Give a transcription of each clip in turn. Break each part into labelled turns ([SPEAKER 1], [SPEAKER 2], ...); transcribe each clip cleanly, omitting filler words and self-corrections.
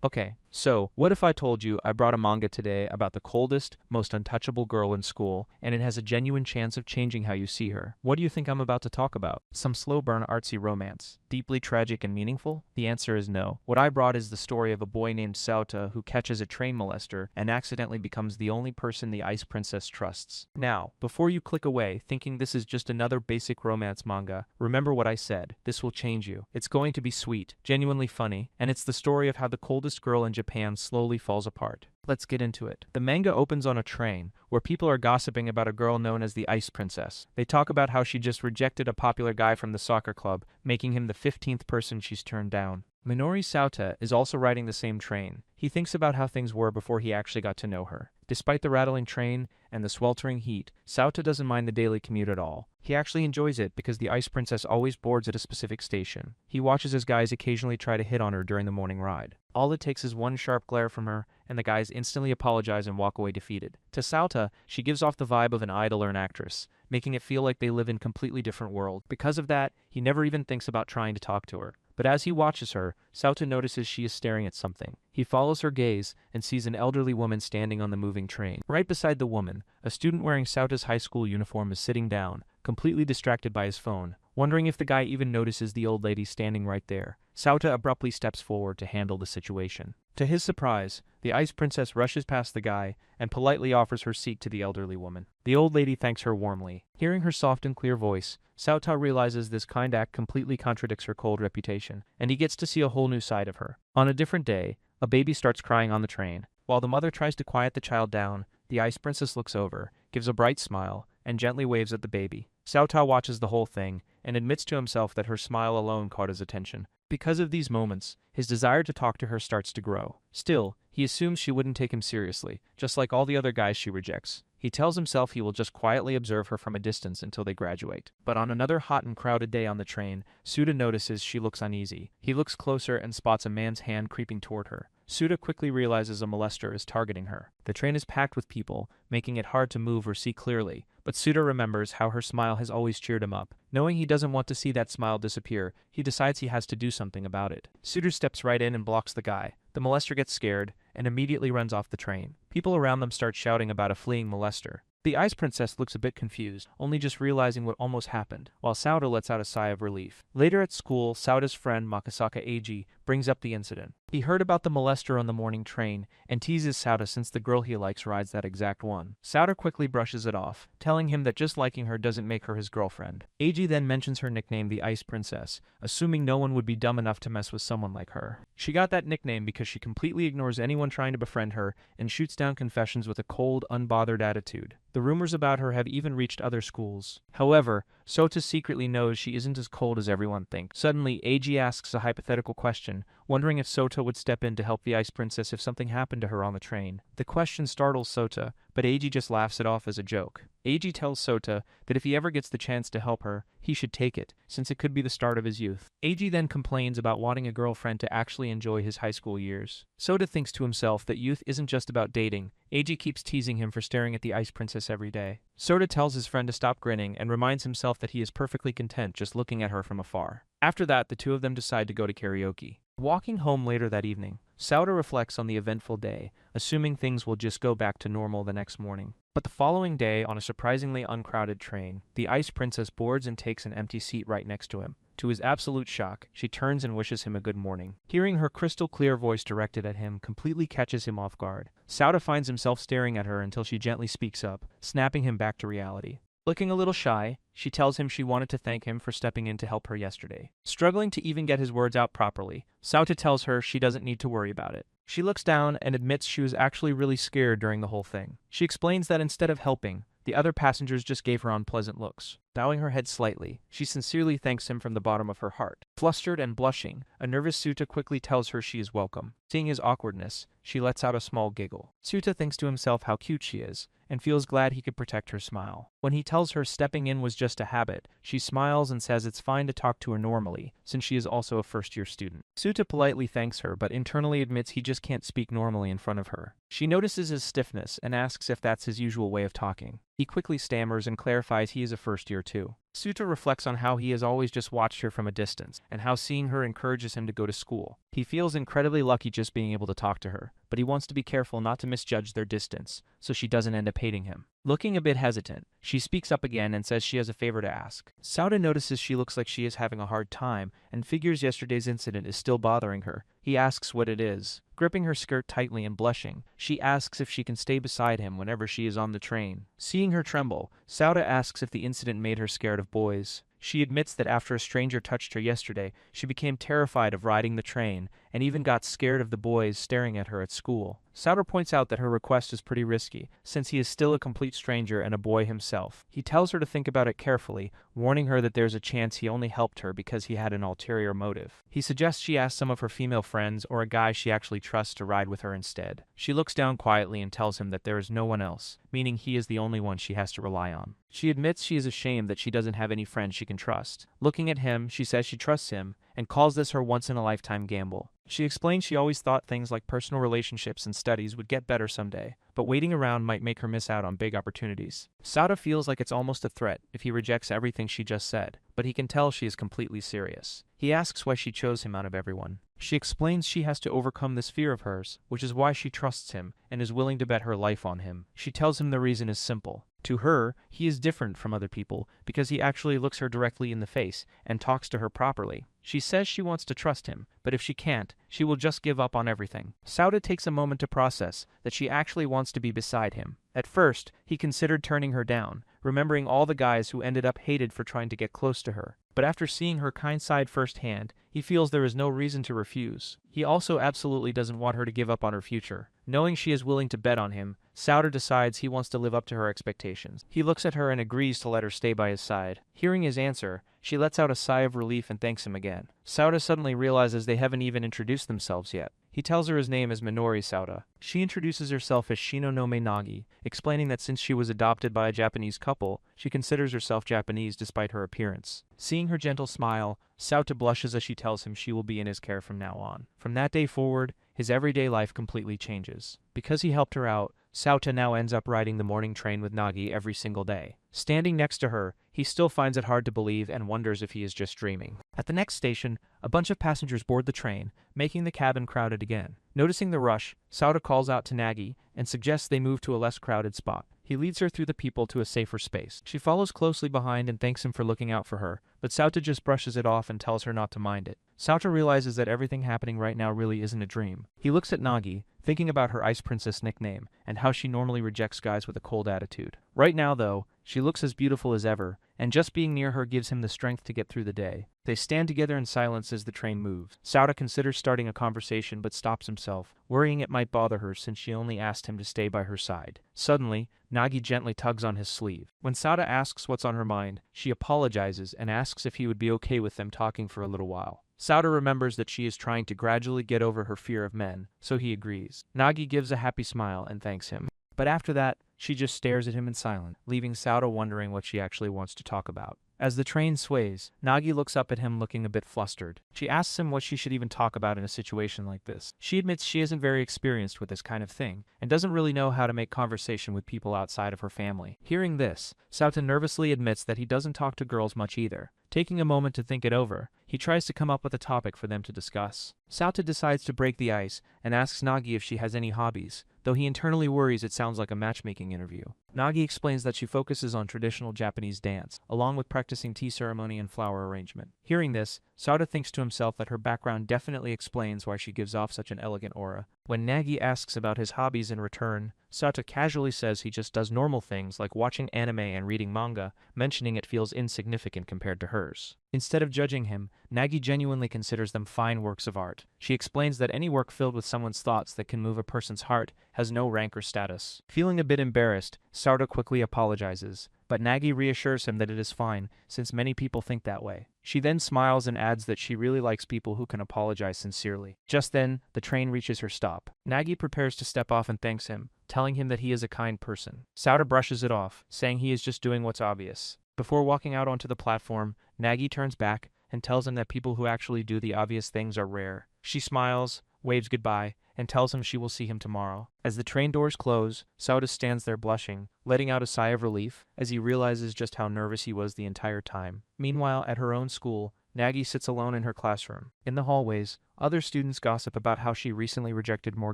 [SPEAKER 1] Okay, so what if I told you I brought a manga today about the coldest, most untouchable girl in school, and it has a genuine chance of changing how you see her? What do you think I'm about to talk about? Some slow burn artsy romance? Deeply tragic and meaningful? The answer is no. What I brought is the story of a boy named Sauta who catches a train molester and accidentally becomes the only person the Ice Princess trusts. Now, before you click away thinking this is just another basic romance manga, remember what I said. This will change you. It's going to be sweet, genuinely funny, and it's the story of how the coldest girl in Japan slowly falls apart. Let's get into it. The manga opens on a train, where people are gossiping about a girl known as the Ice Princess. They talk about how she just rejected a popular guy from the soccer club, making him the 15th person she's turned down. Minori Sauta is also riding the same train. He thinks about how things were before he actually got to know her. Despite the rattling train and the sweltering heat, Sauta doesn't mind the daily commute at all. He actually enjoys it because the Ice Princess always boards at a specific station. He watches as guys occasionally try to hit on her during the morning ride. All it takes is one sharp glare from her, and the guys instantly apologize and walk away defeated. To Sauta, she gives off the vibe of an idol or an actress, making it feel like they live in completely different world. Because of that, he never even thinks about trying to talk to her. But as he watches her, Sauta notices she is staring at something. He follows her gaze and sees an elderly woman standing on the moving train. Right beside the woman, a student wearing Sauta's high school uniform is sitting down, completely distracted by his phone, wondering if the guy even notices the old lady standing right there. Sauta abruptly steps forward to handle the situation. To his surprise, the Ice Princess rushes past the guy and politely offers her seat to the elderly woman. The old lady thanks her warmly. Hearing her soft and clear voice, Sauta realizes this kind act completely contradicts her cold reputation, and he gets to see a whole new side of her. On a different day, a baby starts crying on the train. While the mother tries to quiet the child down, the Ice Princess looks over, gives a bright smile, and gently waves at the baby. Sauta watches the whole thing and admits to himself that her smile alone caught his attention. Because of these moments, his desire to talk to her starts to grow. Still, he assumes she wouldn't take him seriously, just like all the other guys she rejects. He tells himself he will just quietly observe her from a distance until they graduate. But on another hot and crowded day on the train, Suda notices she looks uneasy. He looks closer and spots a man's hand creeping toward her. Suda quickly realizes a molester is targeting her. The train is packed with people, making it hard to move or see clearly, but Suda remembers how her smile has always cheered him up. Knowing he doesn't want to see that smile disappear, he decides he has to do something about it. Suda steps right in and blocks the guy. The molester gets scared and immediately runs off the train. People around them start shouting about a fleeing molester. The Ice Princess looks a bit confused, only just realizing what almost happened, while Sauta lets out a sigh of relief. Later at school, Sauta's friend Makasaka Eiji brings up the incident. He heard about the molester on the morning train and teases Sauta since the girl he likes rides that exact one. Sauta quickly brushes it off, telling him that just liking her doesn't make her his girlfriend. Eiji then mentions her nickname, the Ice Princess, assuming no one would be dumb enough to mess with someone like her. She got that nickname because she completely ignores anyone trying to befriend her and shoots down confessions with a cold, unbothered attitude. The rumors about her have even reached other schools. However, Sota secretly knows she isn't as cold as everyone thinks. Suddenly, Eiji asks a hypothetical question, wondering if Sota would step in to help the Ice Princess if something happened to her on the train. The question startles Sota, but Eiji just laughs it off as a joke. Eiji tells Sota that if he ever gets the chance to help her, he should take it, since it could be the start of his youth. Eiji then complains about wanting a girlfriend to actually enjoy his high school years. Sota thinks to himself that youth isn't just about dating. Eiji keeps teasing him for staring at the Ice Princess every day. Sota tells his friend to stop grinning and reminds himself that he is perfectly content just looking at her from afar. After that, the two of them decide to go to karaoke. Walking home later that evening, Sauta reflects on the eventful day, assuming things will just go back to normal the next morning. But the following day, on a surprisingly uncrowded train, the Ice Princess boards and takes an empty seat right next to him. To his absolute shock, she turns and wishes him a good morning. Hearing her crystal clear voice directed at him completely catches him off guard. Sauta finds himself staring at her until she gently speaks up, snapping him back to reality. Looking a little shy, she tells him she wanted to thank him for stepping in to help her yesterday. Struggling to even get his words out properly, Sauta tells her she doesn't need to worry about it. She looks down and admits she was actually really scared during the whole thing. She explains that instead of helping, the other passengers just gave her unpleasant looks. Bowing her head slightly, she sincerely thanks him from the bottom of her heart. Flustered and blushing, a nervous Suta quickly tells her she is welcome. Seeing his awkwardness, she lets out a small giggle. Suta thinks to himself how cute she is, and feels glad he could protect her smile. When he tells her stepping in was just a habit, she smiles and says it's fine to talk to her normally, since she is also a first-year student. Suta politely thanks her, but internally admits he just can't speak normally in front of her. She notices his stiffness and asks if that's his usual way of talking. He quickly stammers and clarifies he is a first-year too. Suta reflects on how he has always just watched her from a distance, and how seeing her encourages him to go to school. He feels incredibly lucky just being able to talk to her, but he wants to be careful not to misjudge their distance, so she doesn't end up hating him. Looking a bit hesitant, she speaks up again and says she has a favor to ask. Suta notices she looks like she is having a hard time, and figures yesterday's incident is still bothering her. He asks what it is. Gripping her skirt tightly and blushing, she asks if she can stay beside him whenever she is on the train. Seeing her tremble, Suta asks if the incident made her scared of boys. She admits that after a stranger touched her yesterday, she became terrified of riding the train, and even got scared of the boys staring at her at school. Suta points out that her request is pretty risky, since he is still a complete stranger and a boy himself. He tells her to think about it carefully, warning her that there's a chance he only helped her because he had an ulterior motive. He suggests she ask some of her female friends or a guy she actually trusts to ride with her instead. She looks down quietly and tells him that there is no one else, meaning he is the only one she has to rely on. She admits she is ashamed that she doesn't have any friends she can trust. Looking at him, she says she trusts him, and calls this her once-in-a-lifetime gamble. She explains she always thought things like personal relationships and studies would get better someday, but waiting around might make her miss out on big opportunities. Suta feels like it's almost a threat if he rejects everything she just said, but he can tell she is completely serious. He asks why she chose him out of everyone. She explains she has to overcome this fear of hers, which is why she trusts him and is willing to bet her life on him. She tells him the reason is simple. To her, he is different from other people because he actually looks her directly in the face and talks to her properly. She says she wants to trust him, but if she can't, she will just give up on everything. Suta takes a moment to process that she actually wants to be beside him. At first, he considered turning her down, remembering all the guys who ended up hated for trying to get close to her. But after seeing her kind side firsthand, he feels there is no reason to refuse. He also absolutely doesn't want her to give up on her future. Knowing she is willing to bet on him, Suta decides he wants to live up to her expectations. He looks at her and agrees to let her stay by his side. Hearing his answer, she lets out a sigh of relief and thanks him again. Suta suddenly realizes they haven't even introduced themselves yet. He tells her his name is Minori Suta. She introduces herself as Shino no Me Nagi, explaining that since she was adopted by a Japanese couple, she considers herself Japanese despite her appearance. Seeing her gentle smile, Suta blushes as she tells him she will be in his care from now on. From that day forward, his everyday life completely changes. Because he helped her out, Suta now ends up riding the morning train with Nagi every single day. Standing next to her, he still finds it hard to believe and wonders if he is just dreaming. At the next station, a bunch of passengers board the train, making the cabin crowded again. Noticing the rush, Suta calls out to Nagi and suggests they move to a less crowded spot. He leads her through the people to a safer space. She follows closely behind and thanks him for looking out for her, but Suta just brushes it off and tells her not to mind it. Suta realizes that everything happening right now really isn't a dream. He looks at Nagi, thinking about her Ice Princess nickname, and how she normally rejects guys with a cold attitude. Right now, though, she looks as beautiful as ever, and just being near her gives him the strength to get through the day. They stand together in silence as the train moves. Suta considers starting a conversation but stops himself, worrying it might bother her since she only asked him to stay by her side. Suddenly, Nagi gently tugs on his sleeve. When Suta asks what's on her mind, she apologizes and asks if he would be okay with them talking for a little while. Suta remembers that she is trying to gradually get over her fear of men, so he agrees. Nagi gives a happy smile and thanks him. But after that, she just stares at him in silence, leaving Suta wondering what she actually wants to talk about. As the train sways, Nagi looks up at him looking a bit flustered. She asks him what she should even talk about in a situation like this. She admits she isn't very experienced with this kind of thing, and doesn't really know how to make conversation with people outside of her family. Hearing this, Suta nervously admits that he doesn't talk to girls much either. Taking a moment to think it over, he tries to come up with a topic for them to discuss. Suta decides to break the ice and asks Nagi if she has any hobbies, though he internally worries it sounds like a matchmaking interview. Nagi explains that she focuses on traditional Japanese dance, along with practicing tea ceremony and flower arrangement. Hearing this, Suta thinks to himself that her background definitely explains why she gives off such an elegant aura. When Nagi asks about his hobbies in return, Suta casually says he just does normal things like watching anime and reading manga, mentioning it feels insignificant compared to hers. Instead of judging him, Nagi genuinely considers them fine works of art. She explains that any work filled with someone's thoughts that can move a person's heart has no rank or status. Feeling a bit embarrassed, Suta quickly apologizes, but Nagi reassures him that it is fine, since many people think that way. She then smiles and adds that she really likes people who can apologize sincerely. Just then, the train reaches her stop. Nagi prepares to step off and thanks him, telling him that he is a kind person. Suta brushes it off, saying he is just doing what's obvious. Before walking out onto the platform, Nagi turns back and tells him that people who actually do the obvious things are rare. She smiles, waves goodbye, and tells him she will see him tomorrow. As the train doors close, Sauta stands there blushing, letting out a sigh of relief as he realizes just how nervous he was the entire time. Meanwhile, at her own school, Nagi sits alone in her classroom. In the hallways, other students gossip about how she recently rejected more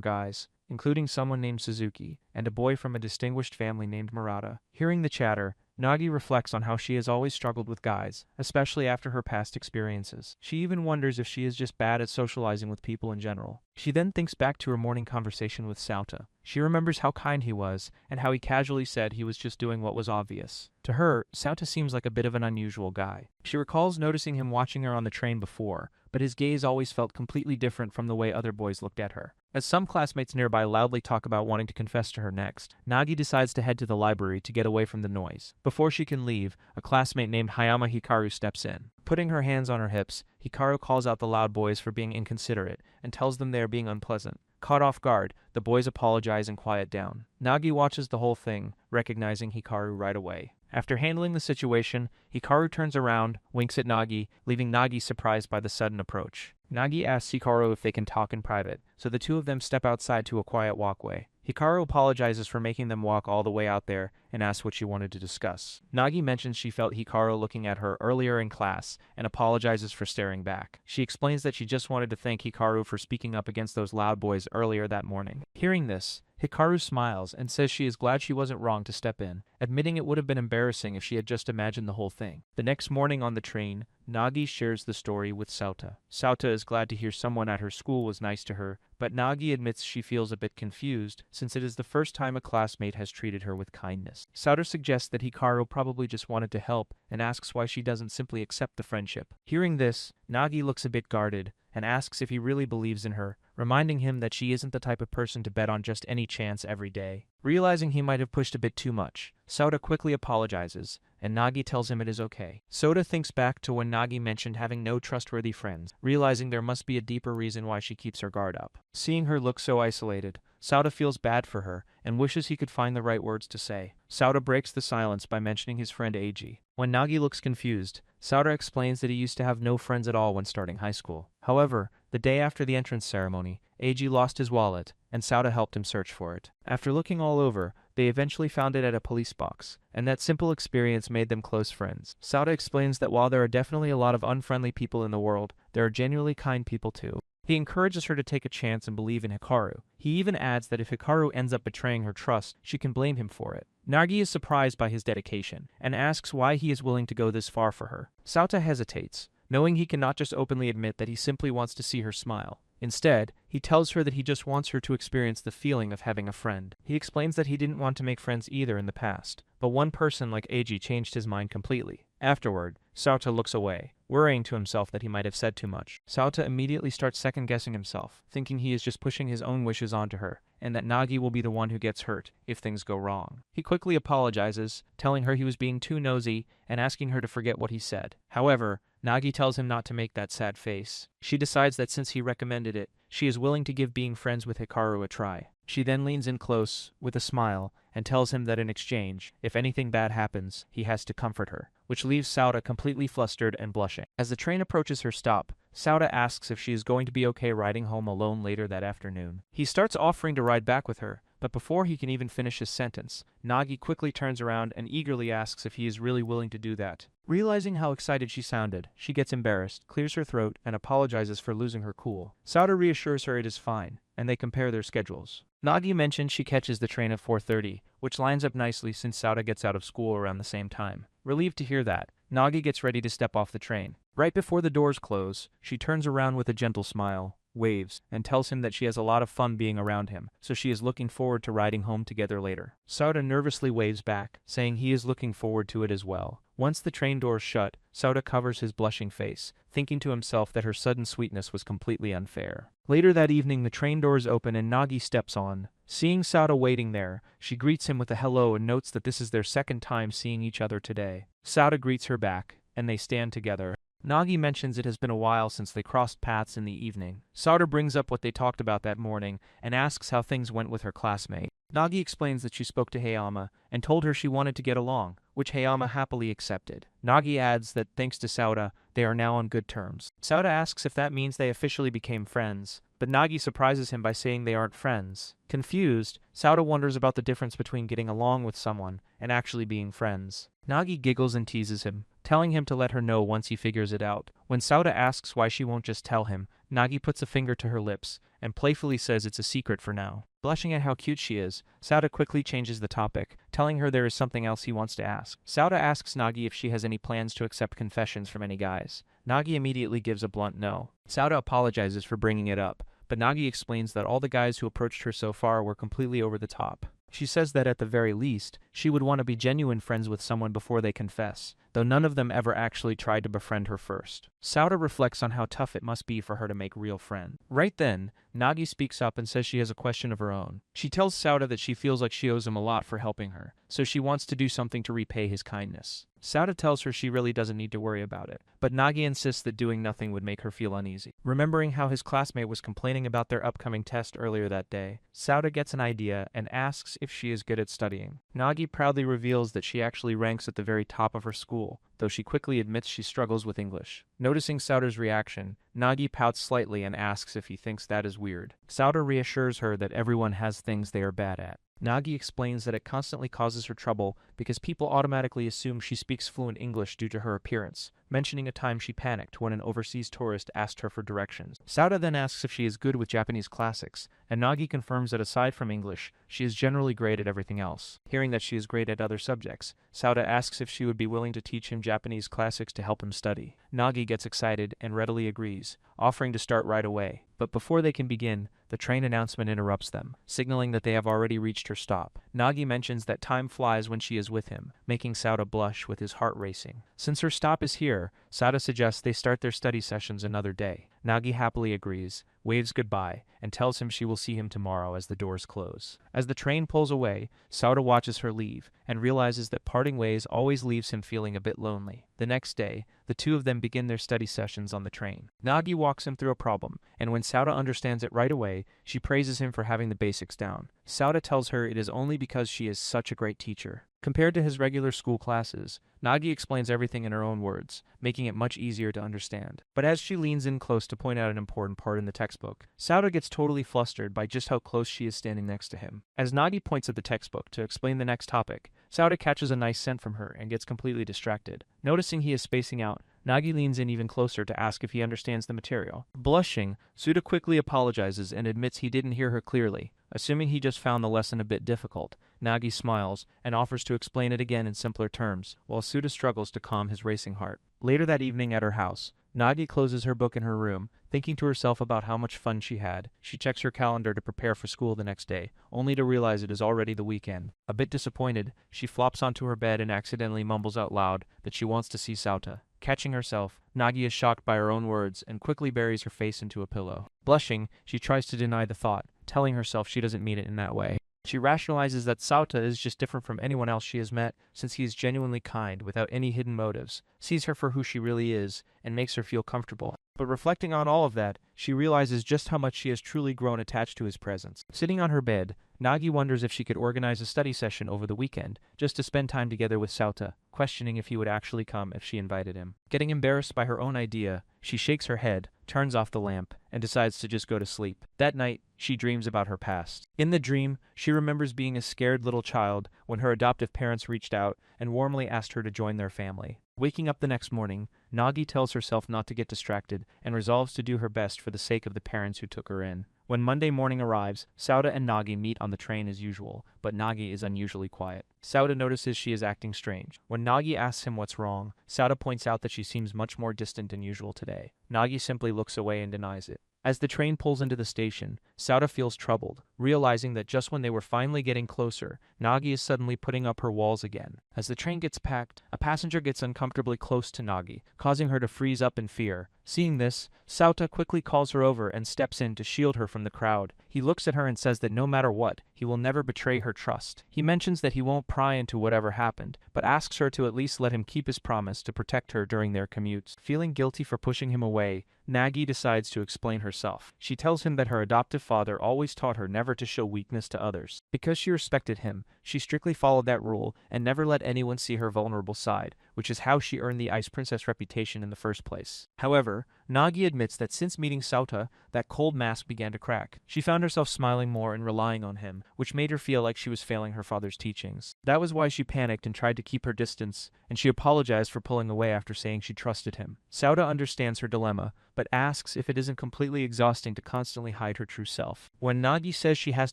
[SPEAKER 1] guys, including someone named Suzuki, and a boy from a distinguished family named Murata. Hearing the chatter, Nagi reflects on how she has always struggled with guys, especially after her past experiences. She even wonders if she is just bad at socializing with people in general. She then thinks back to her morning conversation with Sauta. She remembers how kind he was, and how he casually said he was just doing what was obvious. To her, Sauta seems like a bit of an unusual guy. She recalls noticing him watching her on the train before, but his gaze always felt completely different from the way other boys looked at her. As some classmates nearby loudly talk about wanting to confess to her next, Nagi decides to head to the library to get away from the noise. Before she can leave, a classmate named Hayama Hikaru steps in. Putting her hands on her hips, Hikaru calls out the loud boys for being inconsiderate and tells them they are being unpleasant. Caught off guard, the boys apologize and quiet down. Nagi watches the whole thing, recognizing Hikaru right away. After handling the situation, Hikaru turns around, winks at Nagi, leaving Nagi surprised by the sudden approach. Nagi asks Hikaru if they can talk in private, so the two of them step outside to a quiet walkway. Hikaru apologizes for making them walk all the way out there and asks what she wanted to discuss. Nagi mentions she felt Hikaru looking at her earlier in class and apologizes for staring back. She explains that she just wanted to thank Hikaru for speaking up against those loud boys earlier that morning. Hearing this, Hikaru smiles and says she is glad she wasn't wrong to step in, admitting it would have been embarrassing if she had just imagined the whole thing. The next morning on the train, Nagi shares the story with Sauta. Sauta is glad to hear someone at her school was nice to her, but Nagi admits she feels a bit confused since it is the first time a classmate has treated her with kindness. Sauta suggests that Hikaru probably just wanted to help and asks why she doesn't simply accept the friendship. Hearing this, Nagi looks a bit guarded and asks if he really believes in her, reminding him that she isn't the type of person to bet on just any chance every day. Realizing he might have pushed a bit too much, Sauta quickly apologizes, and Nagi tells him it is okay. Sauta thinks back to when Nagi mentioned having no trustworthy friends, realizing there must be a deeper reason why she keeps her guard up. Seeing her look so isolated, Sauta feels bad for her and wishes he could find the right words to say. Sauta breaks the silence by mentioning his friend Eiji. When Nagi looks confused, Sauta explains that he used to have no friends at all when starting high school. However, the day after the entrance ceremony, Eiji lost his wallet, and Sauta helped him search for it. After looking all over, they eventually found it at a police box, and that simple experience made them close friends. Sauta explains that while there are definitely a lot of unfriendly people in the world, there are genuinely kind people too. He encourages her to take a chance and believe in Hikaru. He even adds that if Hikaru ends up betraying her trust, she can blame him for it. Nagi is surprised by his dedication, and asks why he is willing to go this far for her. Sauta hesitates, knowing he cannot just openly admit that he simply wants to see her smile. Instead, he tells her that he just wants her to experience the feeling of having a friend. He explains that he didn't want to make friends either in the past, but one person like Eiji changed his mind completely. Afterward, Sauta looks away, worrying to himself that he might have said too much. Sauta immediately starts second-guessing himself, thinking he is just pushing his own wishes onto her, and that Nagi will be the one who gets hurt if things go wrong. He quickly apologizes, telling her he was being too nosy and asking her to forget what he said. However, Nagi tells him not to make that sad face. She decides that since he recommended it, she is willing to give being friends with Hikaru a try. She then leans in close, with a smile, and tells him that in exchange, if anything bad happens, he has to comfort her, which leaves Sauta completely flustered and blushing. As the train approaches her stop, Sauta asks if she is going to be okay riding home alone later that afternoon. He starts offering to ride back with her, but before he can even finish his sentence, Nagi quickly turns around and eagerly asks if he is really willing to do that. Realizing how excited she sounded, she gets embarrassed, clears her throat, and apologizes for losing her cool. Sauta reassures her it is fine, and they compare their schedules. Nagi mentions she catches the train at 4:30, which lines up nicely since Sauta gets out of school around the same time. Relieved to hear that, Nagi gets ready to step off the train. Right before the doors close, she turns around with a gentle smile, waves, and tells him that she has a lot of fun being around him, so she is looking forward to riding home together later. Sauta nervously waves back, saying he is looking forward to it as well. Once the train doors shut, Sauta covers his blushing face, thinking to himself that her sudden sweetness was completely unfair. Later that evening, the train doors open and Nagi steps on. Seeing Sauta waiting there, she greets him with a hello and notes that this is their second time seeing each other today. Sauta greets her back, and they stand together. Nagi mentions it has been a while since they crossed paths in the evening. Sauta brings up what they talked about that morning and asks how things went with her classmate. Nagi explains that she spoke to Hayama and told her she wanted to get along, which Hayama happily accepted. Nagi adds that thanks to Sauta, they are now on good terms. Sauta asks if that means they officially became friends, but Nagi surprises him by saying they aren't friends. Confused, Sauta wonders about the difference between getting along with someone and actually being friends. Nagi giggles and teases him, telling him to let her know once he figures it out. When Sauta asks why she won't just tell him, Nagi puts a finger to her lips and playfully says it's a secret for now. Blushing at how cute she is, Sauta quickly changes the topic, telling her there is something else he wants to ask. Sauta asks Nagi if she has any plans to accept confessions from any guys. Nagi immediately gives a blunt no. Sauta apologizes for bringing it up, but Nagi explains that all the guys who approached her so far were completely over the top. She says that at the very least, she would want to be genuine friends with someone before they confess, though none of them ever actually tried to befriend her first. Sauta reflects on how tough it must be for her to make real friends. Right then, Nagi speaks up and says she has a question of her own. She tells Sauta that she feels like she owes him a lot for helping her, so she wants to do something to repay his kindness. Sauta tells her she really doesn't need to worry about it, but Nagi insists that doing nothing would make her feel uneasy. Remembering how his classmate was complaining about their upcoming test earlier that day, Sauta gets an idea and asks if she is good at studying. Nagi proudly reveals that she actually ranks at the very top of her school, though she quickly admits she struggles with English. Noticing Sauta's reaction, Nagi pouts slightly and asks if he thinks that is weird. Sauta reassures her that everyone has things they are bad at. Nagi explains that it constantly causes her trouble because people automatically assume she speaks fluent English due to her appearance, mentioning a time she panicked when an overseas tourist asked her for directions. Sauta then asks if she is good with Japanese classics, and Nagi confirms that aside from English, she is generally great at everything else. Hearing that she is great at other subjects, Sauta asks if she would be willing to teach him Japanese classics to help him study. Nagi gets excited and readily agrees, offering to start right away. But before they can begin, the train announcement interrupts them, signaling that they have already reached her stop. Nagi mentions that time flies when she is with him, making Sauta blush with his heart racing. Since her stop is here, Sauta suggests they start their study sessions another day. Nagi happily agrees, waves goodbye, and tells him she will see him tomorrow as the doors close. As the train pulls away, Sauta watches her leave, and realizes that parting ways always leaves him feeling a bit lonely. The next day, the two of them begin their study sessions on the train. Nagi walks him through a problem, and when Sauta understands it right away, she praises him for having the basics down. Sauta tells her it is only because she is such a great teacher. Compared to his regular school classes, Nagi explains everything in her own words, making it much easier to understand. But as she leans in close to point out an important part in the textbook, Sauta gets totally flustered by just how close she is standing next to him. As Nagi points at the textbook to explain the next topic, Sauta catches a nice scent from her and gets completely distracted. Noticing he is spacing out, Nagi leans in even closer to ask if he understands the material. Blushing, Sauta quickly apologizes and admits he didn't hear her clearly. Assuming he just found the lesson a bit difficult, Nagi smiles and offers to explain it again in simpler terms, while Sauta struggles to calm his racing heart. Later that evening at her house, Nagi closes her book in her room, thinking to herself about how much fun she had. She checks her calendar to prepare for school the next day, only to realize it is already the weekend. A bit disappointed, she flops onto her bed and accidentally mumbles out loud that she wants to see Sauta. Catching herself, Nagi is shocked by her own words and quickly buries her face into a pillow. Blushing, she tries to deny the thought, telling herself she doesn't mean it in that way. She rationalizes that Sauta is just different from anyone else she has met, since he is genuinely kind, without any hidden motives, sees her for who she really is, and makes her feel comfortable. But reflecting on all of that, she realizes just how much she has truly grown attached to his presence. Sitting on her bed, Nagi wonders if she could organize a study session over the weekend, just to spend time together with Sauta, questioning if he would actually come if she invited him. Getting embarrassed by her own idea, she shakes her head, turns off the lamp, and decides to just go to sleep. That night, she dreams about her past. In the dream, she remembers being a scared little child when her adoptive parents reached out and warmly asked her to join their family. Waking up the next morning, Nagi tells herself not to get distracted and resolves to do her best for the sake of the parents who took her in. When Monday morning arrives, Sauta and Nagi meet on the train as usual, but Nagi is unusually quiet. Sauta notices she is acting strange. When Nagi asks him what's wrong, Sauta points out that she seems much more distant than usual today. Nagi simply looks away and denies it. As the train pulls into the station, Sauta feels troubled, realizing that just when they were finally getting closer, Nagi is suddenly putting up her walls again. As the train gets packed, a passenger gets uncomfortably close to Nagi, causing her to freeze up in fear. Seeing this, Sauta quickly calls her over and steps in to shield her from the crowd. He looks at her and says that no matter what, he will never betray her trust. He mentions that he won't pry into whatever happened, but asks her to at least let him keep his promise to protect her during their commutes. Feeling guilty for pushing him away, Nagi decides to explain herself. She tells him that her adoptive father always taught her never to show weakness to others. Because she respected him, she strictly followed that rule and never let anyone see her vulnerable side, which is how she earned the Ice Princess reputation in the first place. However, However, Nagi admits that since meeting Sauta, that cold mask began to crack. She found herself smiling more and relying on him, which made her feel like she was failing her father's teachings. That was why she panicked and tried to keep her distance, and she apologized for pulling away after saying she trusted him. Sauta understands her dilemma, but asks if it isn't completely exhausting to constantly hide her true self. When Nagi says she has